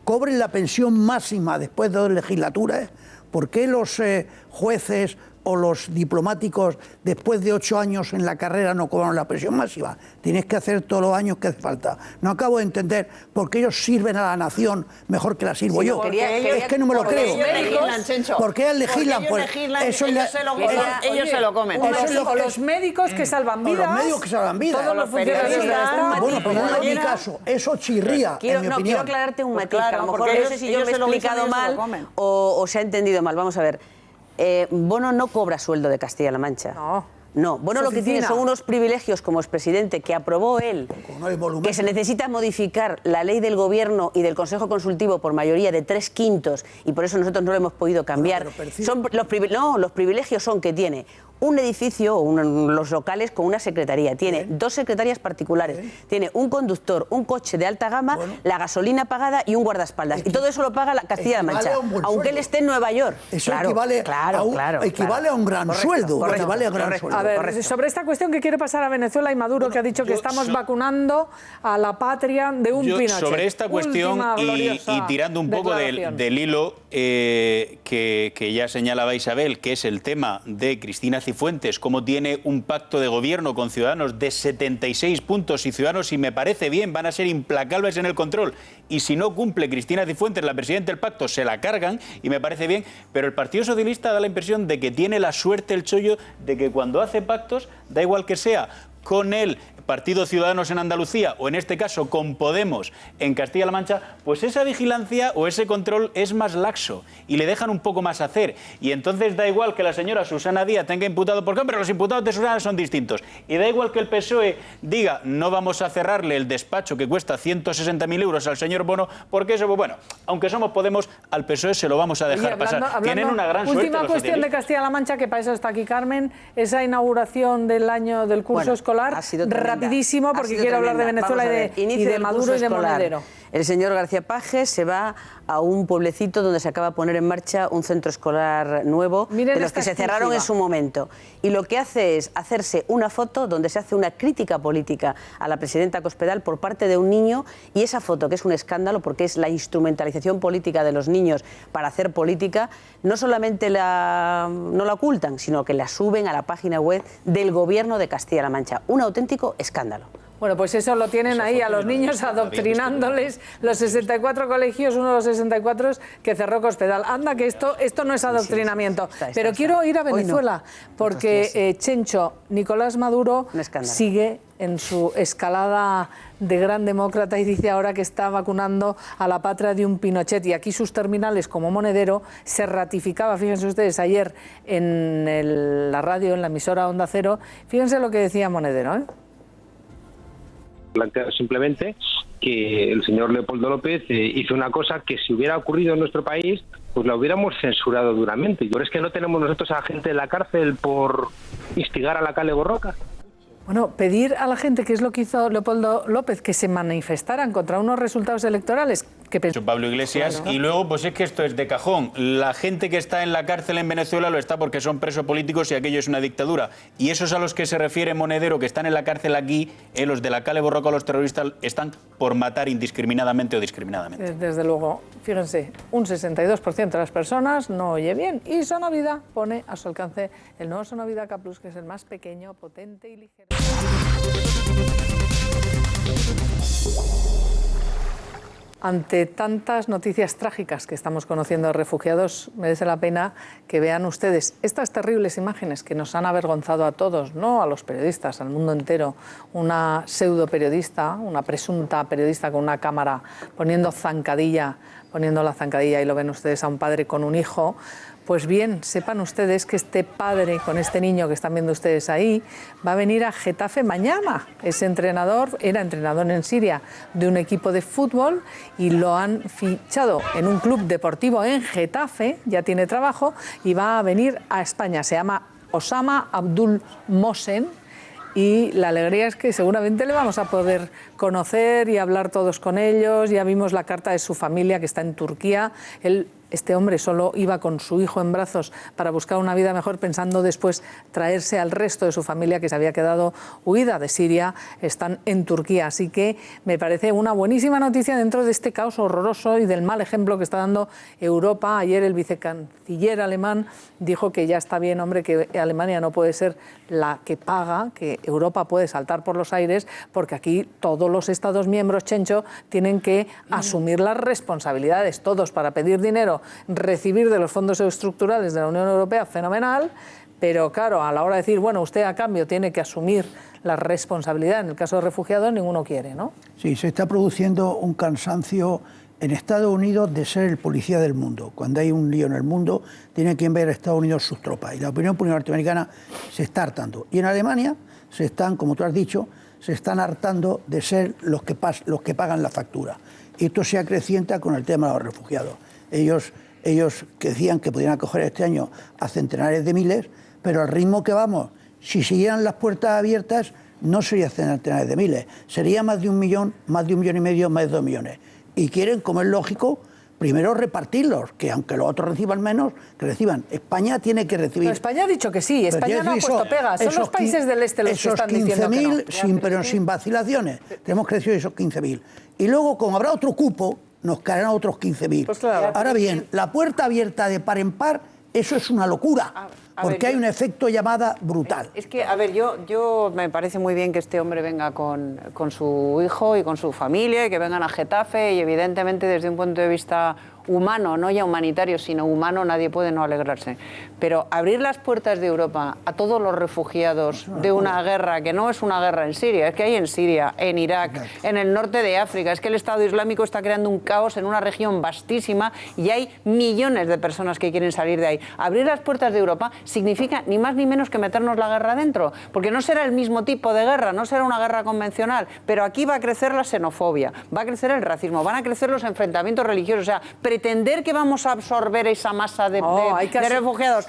cobren la pensión máxima después de 2 legislaturas. ¿Por qué los jueces o los diplomáticos después de 8 años en la carrera no cobran la pensión máxima? Tienes que hacer todos los años que hace falta. No acabo de entender por qué ellos sirven a la nación mejor que la sirvo yo. Es que no me lo creo. ¿Por qué legislan? Ellos se lo comen. O los médicos que salvan vidas. O los médicos que salvan vidas. Todos los funcionarios del Estado. Bueno, pero no en mi caso. Eso chirría, en mi opinión. Quiero aclararte un matiz, a lo mejor no sé si yo me he explicado mal o se ha entendido mal. Vamos a ver. Bono no cobra sueldo de Castilla-La Mancha. No, Bono lo que tiene son unos privilegios como expresidente que aprobó él, que se necesita modificar la ley del Gobierno y del Consejo Consultivo por mayoría de 3/5 y por eso nosotros no lo hemos podido cambiar. Los privilegios son que tiene un edificio o los locales con una secretaría, tiene 2 secretarias particulares, tiene un conductor, un coche de alta gama, la gasolina pagada y un guardaespadas. Y todo eso lo paga la Castilla-La Mancha, aunque él esté en Nueva York. Eso equivale a un gran sueldo. A ver, sobre esta cuestión que quiere pasar a Venezuela y Maduro, que ha dicho que estamos vacunando a la patria de un Pinochet. Sobre esta cuestión y tirando un poco del hilo que ya señalaba Isabel, que es el tema de Cristina Cifuentes, cómo tiene un pacto de gobierno con Ciudadanos de 76 puntos y Ciudadanos, si me parece bien, van a ser implacables en el control. Y si no cumple Cristina Cifuentes, la presidenta del pacto, se la cargan y me parece bien. Pero el Partido Socialista da la impresión de que tiene la suerte, el chollo, de que cuando hace pactos, da igual que sea con el Partido Ciudadanos en Andalucía, o en este caso con Podemos en Castilla-La Mancha, pues esa vigilancia o ese control es más laxo y le dejan un poco más hacer. Y entonces da igual que la señora Susana Díaz tenga imputado por qué, pero los imputados de Susana son distintos. Y da igual que el PSOE diga, no vamos a cerrarle el despacho que cuesta 160.000 euros al señor Bono, porque eso, pues bueno, aunque somos Podemos, al PSOE se lo vamos a dejar pasar. Tienen una gran suerte última los cuestión de Castilla-La Mancha, que para eso está aquí Carmen, esa inauguración del año del curso escolar, rapidísimo, porque quiero hablar de Venezuela y de Maduro y de Monedero. El señor García Paje se va a un pueblecito donde se acaba de poner en marcha un centro escolar nuevo, de los que se cerraron en su momento. Y lo que hace es hacerse una foto donde se hace una crítica política a la presidenta Cospedal por parte de un niño, y esa foto, que es un escándalo porque es la instrumentalización política de los niños para hacer política, no solamente no la ocultan, sino que la suben a la página web del Gobierno de Castilla-La Mancha. Un auténtico escándalo. Bueno, pues eso lo tienen ahí a los niños adoctrinándoles los 64 colegios, uno de los 64 que cerró Cospedal. Anda, que esto no es adoctrinamiento. Pero quiero ir a Venezuela, porque Chencho, Nicolás Maduro sigue en su escalada de gran demócrata y dice ahora que está vacunando a la patria de un Pinochet. Y aquí sus terminales, como Monedero, se ratificaba, fíjense ustedes, ayer en la radio, en la emisora Onda Cero, fíjense lo que decía Monedero, Plantea simplemente que el señor Leopoldo López hizo una cosa que si hubiera ocurrido en nuestro país, pues la hubiéramos censurado duramente. Pero es que no tenemos nosotros a gente en la cárcel por instigar a la Kale Borroka. Bueno, pedir a la gente, que es lo que hizo Leopoldo López, que se manifestaran contra unos resultados electorales que Pablo Iglesias, y luego pues es que esto es de cajón. La gente que está en la cárcel en Venezuela lo está porque son presos políticos y aquello es una dictadura. Y esos a los que se refiere Monedero, que están en la cárcel aquí, los de la Kale Borroka, los terroristas, están por matar indiscriminadamente o discriminadamente. Desde luego, fíjense, un 62% de las personas no oye bien, y Sonovida pone a su alcance el nuevo Sonovida K+, que es el más pequeño, potente y ligero. Ante tantas noticias trágicas que estamos conociendo de refugiados, merece la pena que vean ustedes estas terribles imágenes que nos han avergonzado a todos, no a los periodistas, al mundo entero. Una pseudo periodista, una presunta periodista con una cámara poniendo la zancadilla, y lo ven ustedes a un padre con un hijo. Pues bien, sepan ustedes que este padre con este niño que están viendo ustedes ahí va a venir a Getafe mañana. Ese entrenador era entrenador en Siria de un equipo de fútbol y lo han fichado en un club deportivo en Getafe, ya tiene trabajo y va a venir a España. Se llama Osama Abdul Mohsen y la alegría es que seguramente le vamos a poder conocer y hablar todos con ellos. Ya vimos la carta de su familia que está en Turquía. Este hombre solo iba con su hijo en brazos para buscar una vida mejor, pensando después traerse al resto de su familia que se había quedado huida de Siria. Están en Turquía, así que me parece una buenísima noticia dentro de este caos horroroso y del mal ejemplo que está dando Europa. Ayer el vicecanciller alemán dijo que ya está bien, hombre, que Alemania no puede ser la que paga, que Europa puede saltar por los aires, porque aquí todos los Estados miembros, Chencho, tienen que asumir las responsabilidades, todos, para pedir dinero, recibir de los fondos estructurales de la Unión Europea, fenomenal, pero claro, a la hora de decir, bueno, usted a cambio tiene que asumir la responsabilidad en el caso de refugiados, ninguno quiere, ¿no? Sí, se está produciendo un cansancio en Estados Unidos de ser el policía del mundo. Cuando hay un lío en el mundo, tiene que enviar a Estados Unidos sus tropas. Y la opinión pública norteamericana se está hartando. Y en Alemania se están, como tú has dicho, se están hartando de ser los que pagan la factura. Y esto se acrecienta con el tema de los refugiados. Ellos que decían que podían acoger este año a centenares de miles, pero al ritmo que vamos, si siguieran las puertas abiertas, no sería centenares de miles, sería más de 1 millón, más de 1,5 millones, más de 2 millones. Y quieren, como es lógico, primero repartirlos, que aunque los otros reciban menos, que reciban. España tiene que recibir... Pero España ha dicho que sí, España no ha puesto pegas, son los países del este los que están diciendo que no. Esos 15.000, pero sin vacilaciones, tenemos que recibir esos 15.000. Y luego, como habrá otro cupo, nos caerán otros 15.000. Pues claro. Ahora bien, la puerta abierta de par en par, eso es una locura. porque hay un efecto llamada brutal. Es que, a ver, yo me parece muy bien que este hombre venga con su hijo y con su familia y que vengan a Getafe y evidentemente desde un punto de vista humano, no ya humanitario, sino humano, nadie puede no alegrarse. Pero abrir las puertas de Europa a todos los refugiados de una guerra, que no es una guerra en Siria, es que hay en Siria, en Irak, en el norte de África, es que el Estado Islámico está creando un caos en una región vastísima y hay millones de personas que quieren salir de ahí. Abrir las puertas de Europa significa ni más ni menos que meternos la guerra dentro, porque no será el mismo tipo de guerra, no será una guerra convencional, pero aquí va a crecer la xenofobia, va a crecer el racismo, van a crecer los enfrentamientos religiosos, o sea, pretender que vamos a absorber esa masa de refugiados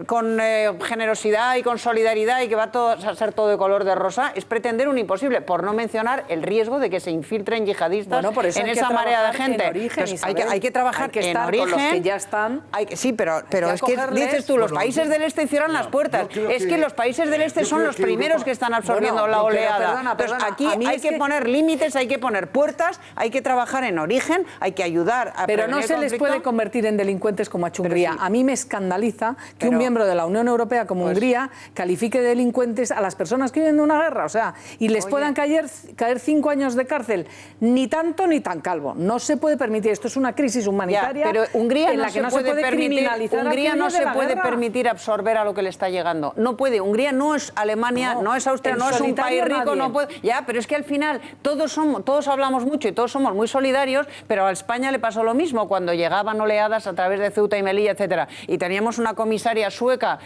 con generosidad y con solidaridad y que va a ser todo de color de rosa es pretender un imposible, por no mencionar el riesgo de que se infiltren yihadistas en esa marea de gente. Entonces, hay que trabajar en origen. Con los que ya están. Sí, pero es que dices tú, los países del este cierran las puertas. Es que los países del este son los primeros que están absorbiendo la oleada. Entonces, aquí hay que poner límites, hay que poner puertas, hay que trabajar en origen, hay que ayudar a pero no se les puede convertir en delincuentes como ha hecho Hungría. A mí me escandaliza que un miembro de la Unión Europea como Hungría califique de delincuentes a las personas que viven de una guerra, o sea, y les puedan caer 5 años de cárcel, ni tanto ni tan calvo. No se puede permitir, esto es una crisis humanitaria pero Hungría en la que no se puede criminalizar. Hungría no se puede permitir absorber a lo que le está llegando. No puede. Hungría no es Alemania, no es Austria, no es un país rico, no puede. Ya, pero es que al final todos hablamos mucho y todos somos muy solidarios, pero a España le pasó lo mismo cuando llegaban oleadas a través de Ceuta y Melilla, etcétera. Y teníamos una comisaria sueca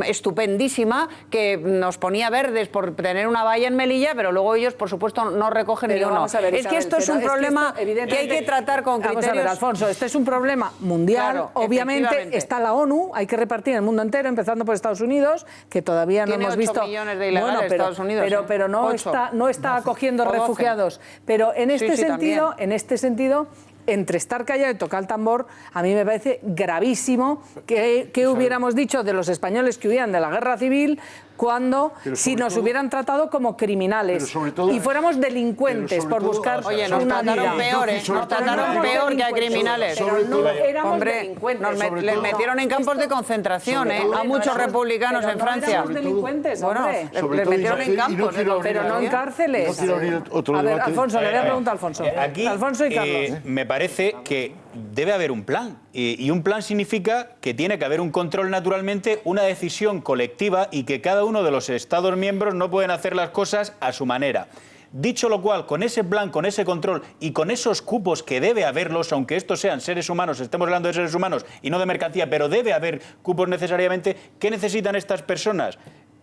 estupendísima que nos ponía verdes por tener una valla en Melilla, pero luego ellos, por supuesto, no recogen ni uno. Es que esto es un problema que hay que tratar con criterios. Vamos a ver, Alfonso, este es un problema mundial. Claro, obviamente está la ONU, hay que repartir en el mundo entero, empezando por Estados Unidos, que todavía no hemos visto. 8 millones de ilegales Estados Unidos. Pero no está acogiendo refugiados. Pero en este sentido, entre estar callado y tocar el tambor, a mí me parece gravísimo que hubiéramos dicho de los españoles que huían de la guerra civil cuando si nos hubieran tratado como criminales y fuéramos delincuentes por buscar nos trataron peor, nos trataron peor que a criminales. Hombre, les metieron en campos de concentración a muchos republicanos en Francia. Éramos delincuentes, hombre. Les metieron en campos, pero no en cárceles. A ver, Alfonso, le voy a preguntar a Alfonso. Aquí Alfonso y Carlos. me parece que debe haber un plan. Y un plan significa que tiene que haber un control, naturalmente, una decisión colectiva y que cada uno de los Estados miembros no pueden hacer las cosas a su manera. Dicho lo cual, con ese plan, con ese control y con esos cupos que debe haberlos, aunque estos sean seres humanos, estemos hablando de seres humanos y no de mercancía, pero debe haber cupos necesariamente, ¿qué necesitan estas personas?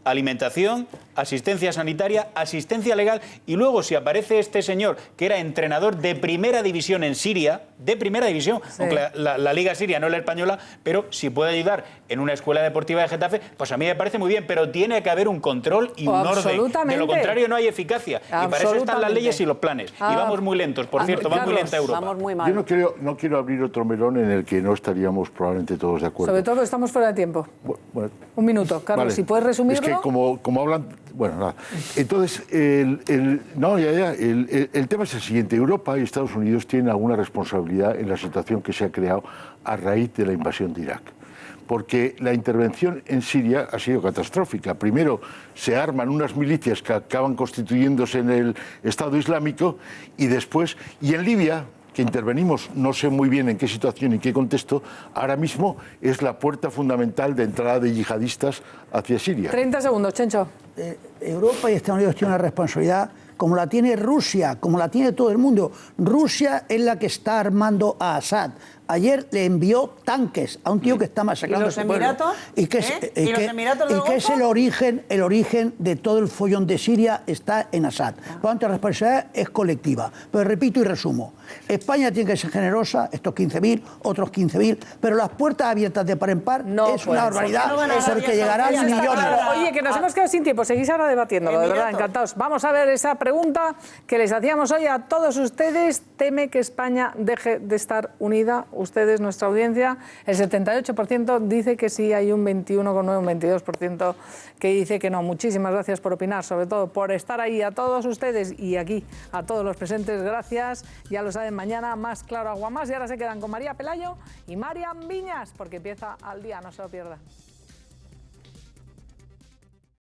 Alimentación, asistencia sanitaria, asistencia legal y luego si aparece este señor que era entrenador de primera división en Siria, de primera división, aunque la Liga Siria no es la española, pero si puede ayudar en una escuela deportiva de Getafe, pues a mí me parece muy bien, pero tiene que haber un control y un orden. De lo contrario no hay eficacia. Y para eso están las leyes y los planes. Y vamos muy lentos, por cierto, va muy lenta Europa. Vamos muy mal. Yo no quiero abrir otro melón en el que no estaríamos probablemente todos de acuerdo. Sobre todo estamos fuera de tiempo. Bueno, un minuto, Carlos, si puedes resumirlo. Es que como hablan... Bueno, nada. Entonces, el tema es el siguiente. Europa y Estados Unidos tienen alguna responsabilidad en la situación que se ha creado a raíz de la invasión de Irak. Porque la intervención en Siria ha sido catastrófica. Primero se arman unas milicias que acaban constituyéndose en el Estado Islámico y después, y en Libia, que intervenimos, no sé muy bien en qué situación y qué contexto, ahora mismo es la puerta fundamental de entrada de yihadistas hacia Siria. 30 segundos, Chencho. Europa y Estados Unidos tienen una responsabilidad como la tiene Rusia, como la tiene todo el mundo. Rusia es la que está armando a Assad. Ayer le envió tanques a un tío que está masacrando a su pueblo. ¿Y qué es el origen de todo el follón de Siria? Está en Assad. Por lo tanto, la responsabilidad es colectiva. Pero repito y resumo. España tiene que ser generosa, estos 15.000, otros 15.000, pero las puertas abiertas de par en par es una barbaridad, porque llegarán millones. Oye, que nos hemos quedado sin tiempo, seguís ahora debatiéndolo, de verdad, encantados. Vamos a ver esa pregunta que les hacíamos hoy a todos ustedes. ¿Teme que España deje de estar unida? Ustedes, nuestra audiencia, el 78% dice que sí, hay un 21,9, un 22% que dice que no. Muchísimas gracias por opinar, sobre todo por estar ahí. A todos ustedes y aquí a todos los presentes, gracias. Ya lo saben, mañana más Claro Agua Más y ahora se quedan con María Pelayo y Marian Viñas porque empieza Al Día, no se lo pierdan.